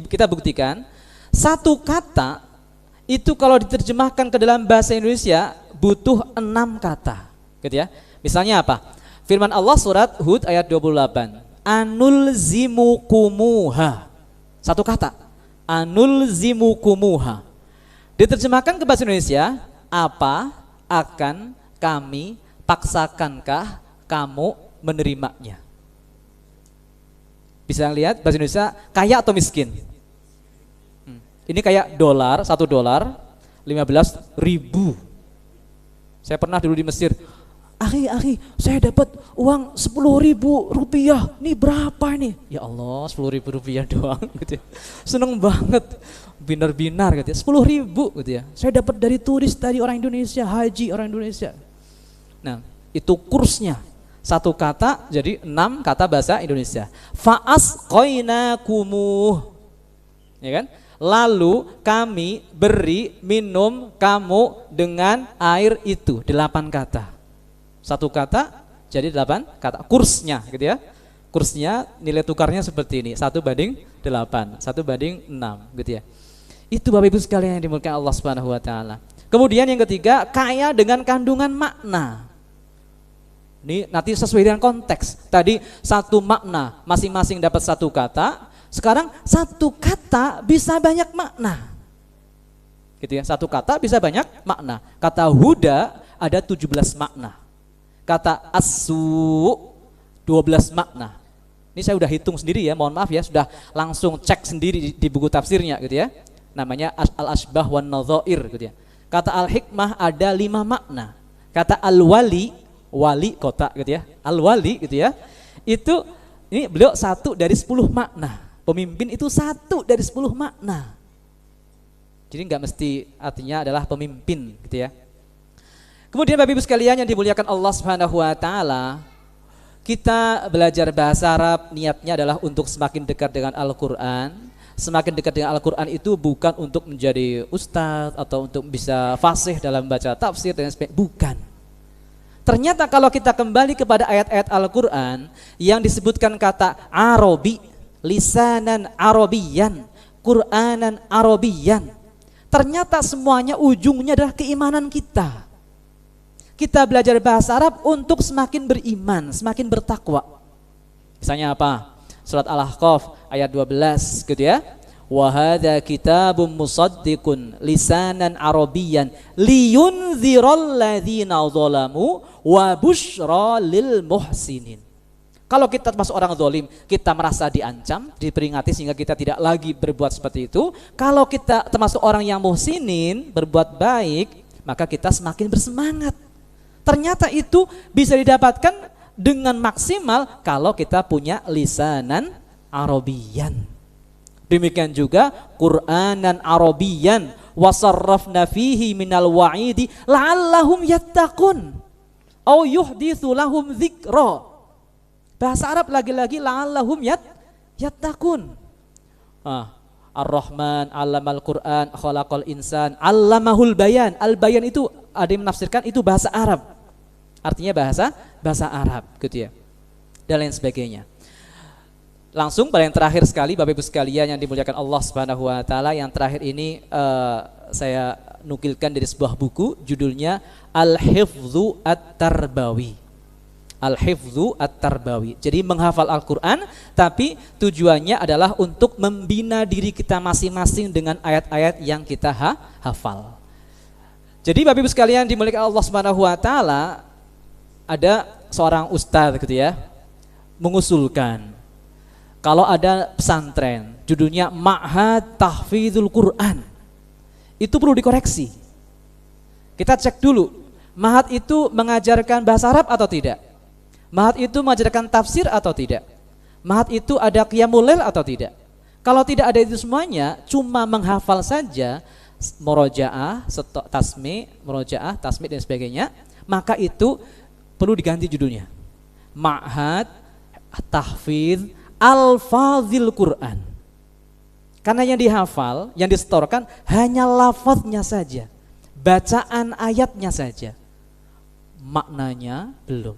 Kita buktikan satu kata itu kalau diterjemahkan ke dalam bahasa Indonesia butuh 6 kata, gitu ya. Misalnya apa? Firman Allah surat Hud ayat 28. Anulzimukumuha. Satu kata. Anulzimukumuha. Diterjemahkan ke bahasa Indonesia, apa akan kami paksakankah kamu menerimanya? Bisa lihat bahasa Indonesia kaya atau miskin? Ini kayak $1 15.000. Saya pernah dulu di Mesir. Akhi, saya dapat uang 10.000 rupiah. Nih berapa nih? Ya Allah, 10.000 rupiah doang gitu ya. Seneng banget. Binar-binar gitu ya. 10.000 gitu ya. Saya dapat dari turis tadi orang Indonesia, haji orang Indonesia. Nah, itu kursnya. Satu kata jadi 6 kata bahasa Indonesia. Fa'asqainakumuh. Ya kan? Lalu kami beri minum kamu dengan air itu. 8 kata. Satu kata jadi 8 kata. Kursnya gitu ya. Kursnya nilai tukarnya seperti ini. 1:8, 1:6 gitu ya. Itu Bapak Ibu sekalian yang dimuliakan Allah Subhanahu wa taala. Kemudian yang ketiga, kaya dengan kandungan makna. Ini nanti sesuai dengan konteks. Tadi satu makna, masing-masing dapat satu kata. Sekarang satu kata bisa banyak makna. Gitu ya. Satu kata bisa banyak makna. Kata huda ada 17 makna. Kata asu 12 makna. Ini saya udah hitung sendiri ya, mohon maaf ya, sudah langsung cek sendiri di buku tafsirnya gitu ya. Namanya al-asbah wan nadhair gitu ya. Kata al-hikmah ada 5 makna. Kata al-wali, wali kota gitu ya. Al-wali gitu ya. Itu ini beliau 1 dari 10 makna. Pemimpin itu 1 dari 10 makna. Jadi enggak mesti artinya adalah pemimpin gitu ya. Kemudian Bapak Ibu sekalian yang dimuliakan Allah Subhanahu wa taala, kita belajar bahasa Arab niatnya adalah untuk semakin dekat dengan Al-Qur'an. Semakin dekat dengan Al-Qur'an itu bukan untuk menjadi ustadz atau untuk bisa fasih dalam baca tafsir dan sebagainya, bukan. Ternyata kalau kita kembali kepada ayat-ayat Al-Qur'an yang disebutkan kata Arabi, lisanan Arabiyan, Qur'anan Arabiyan, ternyata semuanya ujungnya adalah keimanan kita. Kita belajar bahasa Arab untuk semakin beriman, semakin bertakwa. Misalnya apa? Surat Al-Ahqaf ayat 12 gitu ya. Wa hadza kitabun musaddiqun lisanan arabiyyan liyundziral ladzina zalamu wa busyra lil muhsinin. Kalau kita termasuk orang zalim, kita merasa diancam, diperingati sehingga kita tidak lagi berbuat seperti itu. Kalau kita termasuk orang yang muhsinin, berbuat baik, maka kita semakin bersemangat. Ternyata itu bisa didapatkan dengan maksimal kalau kita punya lisanan Arabiyan. Demikian juga Qur'anan Arabiyan wasarrafna fihi minal wa'idi la'allahum yattaqun au yuhditsu lahum dzikra. Bahasa Arab lagi-lagi la'allahum yattaqun. Ar-Rahman 'allamal Qur'an khalaqal insan 'allamahul bayan. Al-bayan itu ada yang menafsirkan itu bahasa Arab. Artinya bahasa Arab gitu ya. Dan lain sebagainya. Langsung pada yang terakhir sekali Bapak Ibu sekalian yang dimuliakan Allah Subhanahu wa taala, yang terakhir ini saya nukilkan dari sebuah buku judulnya Al-Hifdzu At-Tarbawi. Al-Hifdzu At-Tarbawi. Jadi menghafal Al-Qur'an tapi tujuannya adalah untuk membina diri kita masing-masing dengan ayat-ayat yang kita hafal. Jadi Bapak Ibu sekalian dimuliakan Allah Subhanahu wa taala, ada seorang ustadz gitu ya. mengusulkan kalau ada pesantren judulnya Ma'had Tahfidzul Quran, itu perlu dikoreksi. Kita cek dulu, Ma'had itu mengajarkan bahasa Arab atau tidak? Ma'had itu mengajarkan tafsir atau tidak? Ma'had itu ada qiyamul lail atau tidak? Kalau tidak ada itu semuanya, cuma menghafal saja, murojaah, murojaah, tasmi dan sebagainya, maka itu perlu diganti judulnya. Ma'had Tahfidz Al-Fadhil Quran. Karena yang dihafal, yang disetorkan hanya lafaznya saja, bacaan ayatnya saja, maknanya belum,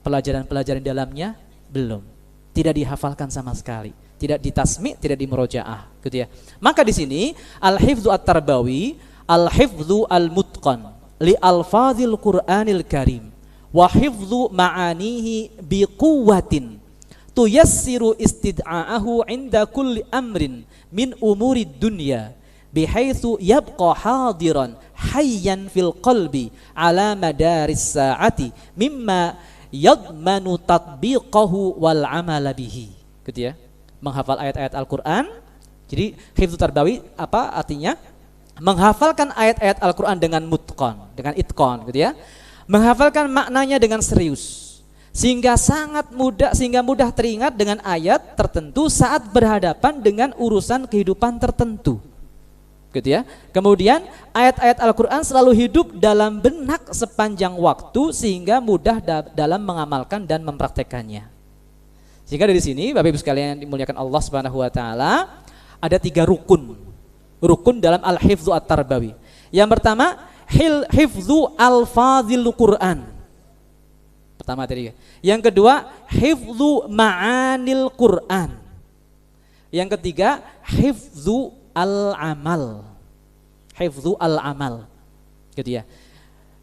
pelajaran-pelajaran dalamnya belum, tidak dihafalkan sama sekali, tidak ditasmi, tidak dimurojaah, gitu ya. Maka di sini al-hifdzu at-tarbawi, al-hifdzu al-mutqan li al-fadhil Qur'anil Karim wa hifdzu ma'anihi biquwwatin tuyassiru istid'a'ahu 'inda kulli amrin min umuri dunya bihaitsu yabqa hadiran hayyan fil qalbi ala madaris sa'ati mimma yadmanu tatbiqahu wal 'amala bihi, gitu ya. Menghafal ayat-ayat Al-Qur'an. Jadi hifdzu tarbawi apa artinya? Menghafalkan ayat-ayat Al-Qur'an dengan mutqan, dengan itqan, gitu ya. Menghafalkan maknanya dengan serius. Sehingga mudah teringat dengan ayat tertentu saat berhadapan dengan urusan kehidupan tertentu, gitu ya. Kemudian ayat-ayat Al-Qur'an selalu hidup dalam benak sepanjang waktu sehingga mudah dalam mengamalkan dan mempraktekannya. Sehingga dari sini Bapak Ibu sekalian yang dimuliakan Allah Subhanahu wa taala, ada 3 rukun dalam al-hifdzu at-tarbawi. Yang pertama, hifdzu al-fadhil Qur'an. Pertama tadi. Yang kedua, hifdzu ma'anil Qur'an. Yang ketiga, hifdzu al-amal. Hifdzu al-amal. Gitu ya.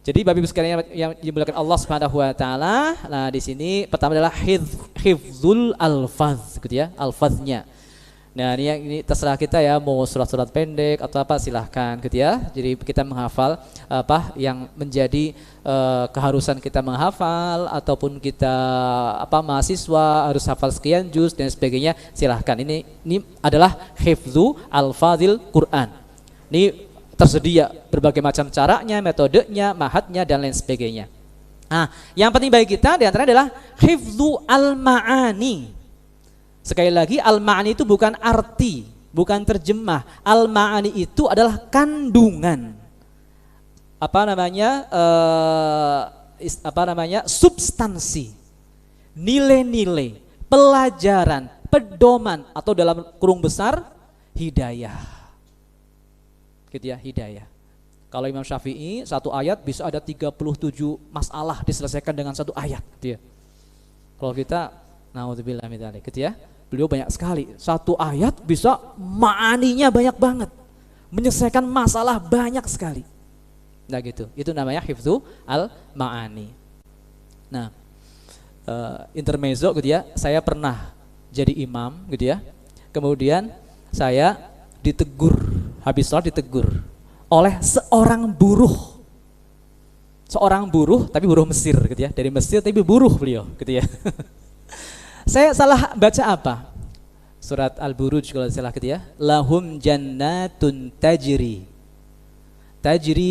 Jadi Bapak Ibu sekalian yang dimuliakan Allah Subhanahu wa taala, nah di sini pertama adalah hifdzul alfaz, gitu ya, alfaznya. Nah, ini terserah kita ya, mau surat-surat pendek atau apa silahkan, gitu ya. Jadi kita menghafal apa yang menjadi keharusan kita menghafal, ataupun kita mahasiswa harus hafal sekian juz dan sebagainya, silahkan. Ini adalah hifdzu al-fadhil Quran. Ini tersedia berbagai macam caranya, metodenya, mahadnya dan lain sebagainya. Nah, yang penting bagi kita di antaranya adalah hifdzu al-ma'ani. Sekali lagi, al-ma'ani itu bukan arti, bukan terjemah. Al-ma'ani itu adalah kandungan. Substansi, nilai-nilai, pelajaran, pedoman, atau dalam kurung besar hidayah. Gitu ya, hidayah. Kalau Imam Syafi'i satu ayat bisa ada 37 masalah diselesaikan dengan satu ayat, gitu ya. Kalau kita naudzubillah min dzalik, gitu ya. Beliau banyak sekali, satu ayat bisa ma'aninya banyak banget, menyelesaikan masalah banyak sekali. Nah gitu, itu namanya hifdzu al-ma'ani. Nah, intermezzo, gitu ya, saya pernah jadi imam, gitu ya. Kemudian saya ditegur, habis sholat ditegur oleh seorang buruh tapi buruh Mesir, gitu ya, dari Mesir tapi buruh beliau, gitu ya. Saya salah baca apa? Surat Al-Buruj kalau salah, gitu ya. Lahum jannatun tajri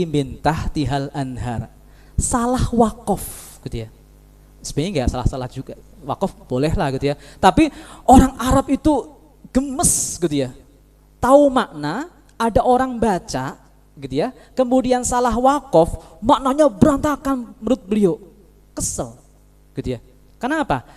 min tahtihal anhar. Salah waqaf, gitu ya. Sebenarnya enggak salah juga. Waqaf boleh lah, gitu ya. Tapi orang Arab itu gemes, gitu ya. Tahu makna, ada orang baca, gitu ya. Kemudian salah waqaf, maknanya berantakan menurut beliau. Kesel, gitu ya. Kenapa?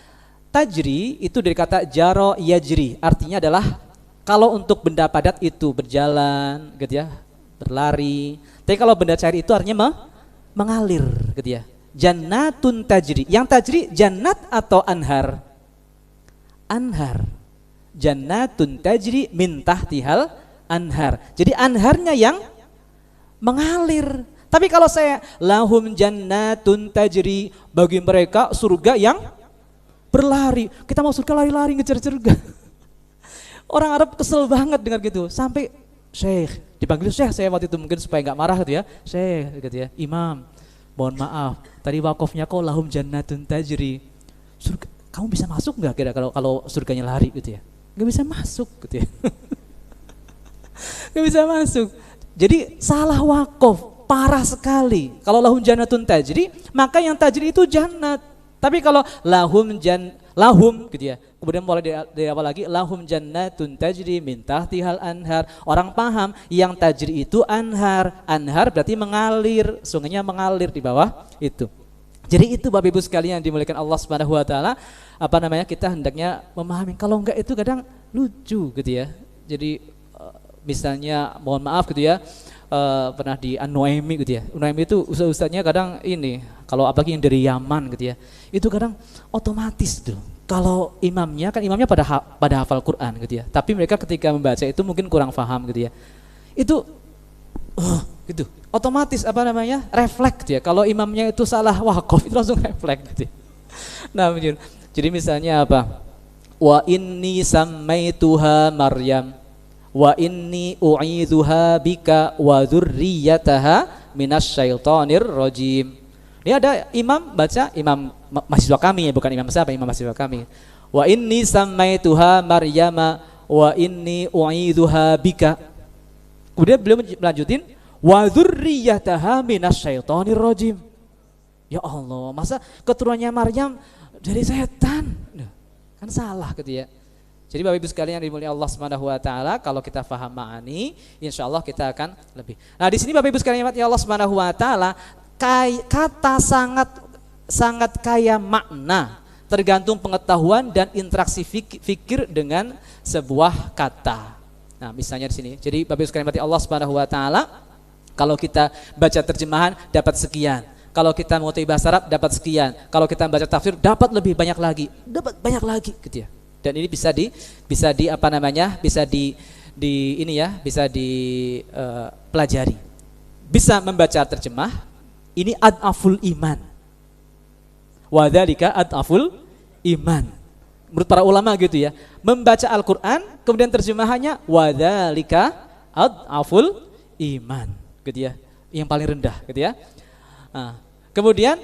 Tajri itu dari kata jaro yajri, artinya adalah kalau untuk benda padat itu berjalan, gitu ya, berlari. Tapi kalau benda cair itu artinya mengalir, gitu ya. Jannatun tajri. Yang tajri jannat atau anhar? Anhar. Jannatun tajri min tahtihal anhar. Jadi anharnya yang mengalir. Tapi kalau saya lahum jannatun tajri, bagi mereka surga yang berlari. Kita mau surga lari-lari ngejar surga. Orang Arab kesel banget dengar gitu. Sampai Syekh, dipanggil Syekh saya waktu itu mungkin supaya nggak marah, gitu ya. Syekh, gitu ya. Imam, mohon maaf, tadi wakofnya kok lahum jannatun tajri. Surga, kamu bisa masuk nggak kira kalau surganya lari gitu ya? Nggak bisa masuk gitu ya. Nggak bisa masuk. Jadi salah wakaf, parah sekali. Kalau lahum jannatun tajri, maka yang tajri itu jannat. Tapi kalau lahum gitu ya. Kemudian mulai dari awal lagi lahum jannatun tajri min tahtihal anhar. Orang paham yang tajri itu anhar. Anhar berarti mengalir, sungainya mengalir di bawah itu. Jadi itu Bapak Ibu sekalian yang dimuliakan Allah Subhanahu wa taala, kita hendaknya memahami. Kalau enggak itu kadang lucu gitu ya. Jadi misalnya mohon maaf gitu ya, pernah di An-Nuaimi gitu ya. An-Nuaimi itu ustaz-ustaznya kadang ini, kalau apalagi yang dari Yaman gitu ya, itu kadang otomatis tuh. Kalau imamnya pada hafal Quran gitu ya. Tapi mereka ketika membaca itu mungkin kurang paham gitu ya. Itu gitu. Otomatis refleks gitu ya. Kalau imamnya itu salah wakaf itu langsung refleks gitu ya. Nah, jadi misalnya apa? Wa inni sammaituha Maryam wa inni u'idzuha bika wa dzurriyyataha minasyaitonir rajim. Ini ada imam baca, imam mahasiswa kami ya, bukan imam siapa, imam mahasiswa kami. Wa inni sammaituha Maryama wa inni u'idzuha bika. Kemudian beliau melanjutin wa dzurriyyataha minasyaitonir rajim. Ya Allah, masa keturunannya Maryam dari setan? Kan salah gitu ya. Jadi Bapak Ibu sekalian yang dimuliakan Allah Subhanahu wa taala, kalau kita faham ma'ani, insyaallah kita akan lebih. Nah, di sini Bapak Ibu sekalian yang Allah Subhanahu wa taala, kata sangat kaya makna, tergantung pengetahuan dan interaksi fikir dengan sebuah kata. Nah, misalnya di sini. Jadi Bapak Ibu sekalian yang Allah Subhanahu wa taala, kalau kita baca terjemahan dapat sekian. Kalau kita mengetahui bahasa Arab dapat sekian. Kalau kita baca tafsir dapat lebih banyak lagi. Dapat banyak lagi gitu ya. Dan ini bisa dipelajari. Bisa membaca terjemah. Ini ad'aful iman. Wa dzalika ad'aful iman. Menurut para ulama gitu ya. Membaca Al-Qur'an kemudian terjemahannya wa dzalika ad'aful iman gitu ya. Yang paling rendah gitu ya. Nah, kemudian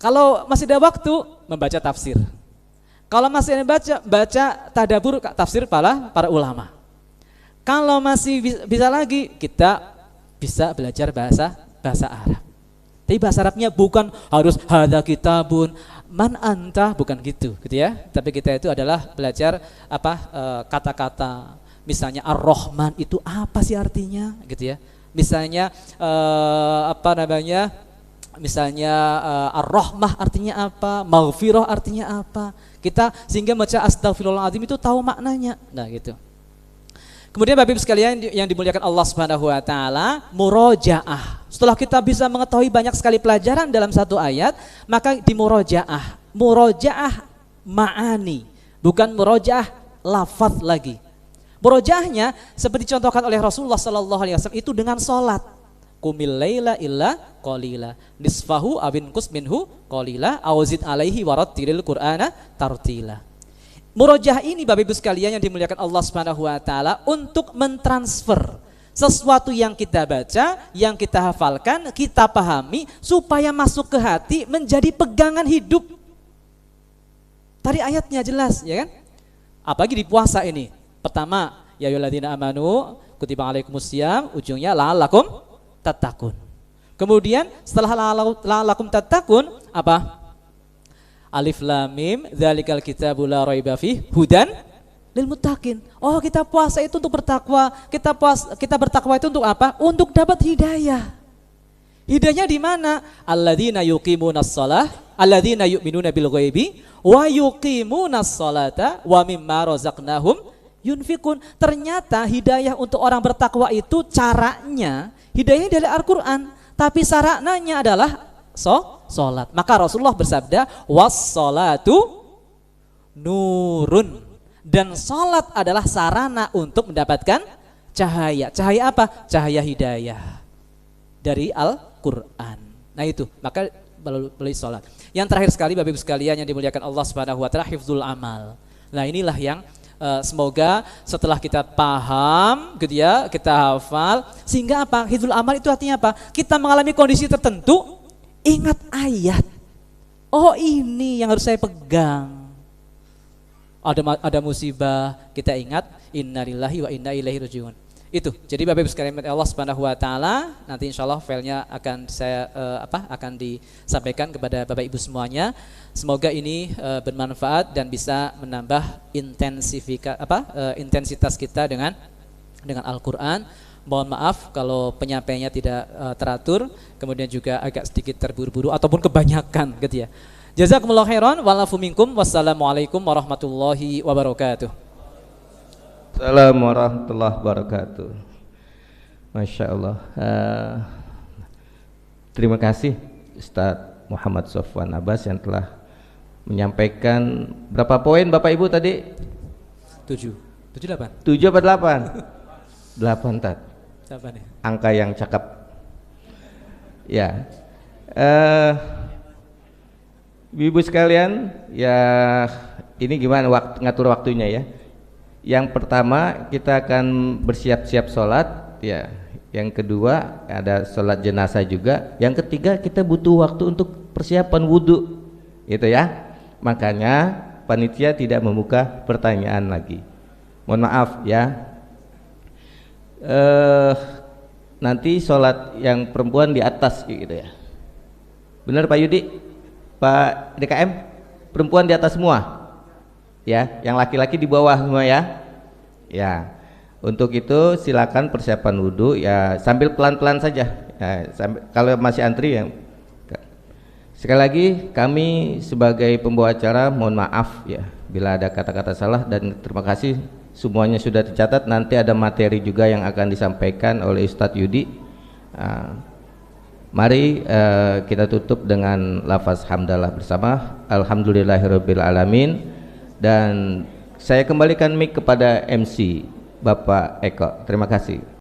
kalau masih ada waktu membaca tafsir. Kalau masih baca tadabbur tafsir para ulama. Kalau masih bisa lagi kita bisa belajar bahasa Arab. Tapi bahasa Arabnya bukan harus hadza kitabun man anta, bukan gitu ya. Tapi kita itu adalah belajar kata-kata. Misalnya Ar-Rahman itu apa sih artinya gitu ya. Misalnya Ar-Rahmah artinya apa, Maghfirah artinya apa. Kita sehingga baca Astaghfirullahaladzim itu tahu maknanya. Nah gitu. Kemudian Bapak Ibu sekalian yang dimuliakan Allah Subhanahu wa taala, murojaah. Setelah kita bisa mengetahui banyak sekali pelajaran dalam satu ayat, maka dimurojaah. Murojaah ma'ani, bukan murojaah lafaz lagi. Murojaahnya seperti dicontohkan oleh Rasulullah sallallahu alaihi wasallam itu dengan salat. Qumil laila illa qalila nisfahu awin qus minhu qalila awzid alaihi warattilil qur'ana tartila. Murojaah ini Bapak Ibu sekalian yang dimuliakan Allah Subhanahu wa taala untuk mentransfer sesuatu yang kita baca, yang kita hafalkan, kita pahami supaya masuk ke hati menjadi pegangan hidup. Tadi ayatnya jelas ya kan? Apalagi di puasa ini. Pertama, ya ayyuhalladzina amanu kutiba alaikumusiyam, ujungnya la'allakum tattaqun. Kemudian setelah la'allakum tattaqun apa? Alif lam mim dzalikal kitabu la raiba fih hudan lil muttaqin. Oh, kita puasa itu untuk bertakwa. Kita bertakwa itu untuk apa? Untuk dapat hidayah. Hidayahnya di mana? Alladzina yuqimunas shalah, alladzina yu'minuna bil ghaibi wa yuqimunas shalata wa mimma razaqnahum yunfikun. Ternyata hidayah untuk orang bertakwa itu caranya hidayah dari Al-Qur'an, tapi sarananya adalah salat. Maka Rasulullah bersabda, was-salatu nurun. Dan salat adalah sarana untuk mendapatkan cahaya. Cahaya apa? Cahaya hidayah dari Al-Qur'an. Nah itu, maka melalui salat. Yang terakhir sekali Bapak Ibu sekalian yang dimuliakan Allah Subhanahu wa taala, hifdzul amal. Nah, inilah yang semoga setelah kita paham gitu ya, kita hafal, sehingga apa? Hifdzul amal itu artinya apa? Kita mengalami kondisi tertentu, ingat ayat. Oh, ini yang harus saya pegang. ada musibah, kita ingat innalillahi wa inna ilaihi rajiun. Itu. Jadi Bapak Ibu sekalian Allah Subhanahu wa taala, nanti insyaallah filenya akan saya akan disampaikan kepada Bapak Ibu semuanya. Semoga ini bermanfaat dan bisa menambah intensitas kita dengan Al-Qur'an. Mohon maaf kalau penyampaiannya tidak teratur, kemudian juga agak sedikit terburu-buru ataupun kebanyakan gitu ya. Jazakumullah khairan wa'alafu minkum. Wassalamualaikum warahmatullahi wabarakatuh. Assalamualaikum warahmatullahi wabarakatuh. Masya Allah. Terima kasih Ustadz Muhammad Sofwan Abbas yang telah menyampaikan berapa poin Bapak Ibu tadi? 7 8 apa 8? 8 Tat. Angka yang cakep. Ya. Ibu sekalian, ya ini gimana ngatur waktunya ya? Yang pertama kita akan bersiap-siap sholat, ya. Yang kedua ada sholat jenazah juga. Yang ketiga kita butuh waktu untuk persiapan wudhu, gitu ya. Makanya panitia tidak membuka pertanyaan lagi. Mohon maaf ya. Nanti sholat yang perempuan di atas, gitu ya. Benar Pak Yudi, Pak DKM, perempuan di atas semua. Ya, yang laki-laki di bawah semua ya. Ya, untuk itu silakan persiapan wudhu ya sambil pelan-pelan saja. Ya, kalau masih antri ya. Sekali lagi kami sebagai pembawa acara mohon maaf ya bila ada kata-kata salah dan terima kasih semuanya sudah tercatat. Nanti ada materi juga yang akan disampaikan oleh Ustadz Yudi. Mari kita tutup dengan lafaz hamdalah bersama. Alhamdulillahirabbil alamin. Dan saya kembalikan mic kepada MC Bapak Eko. Terima kasih.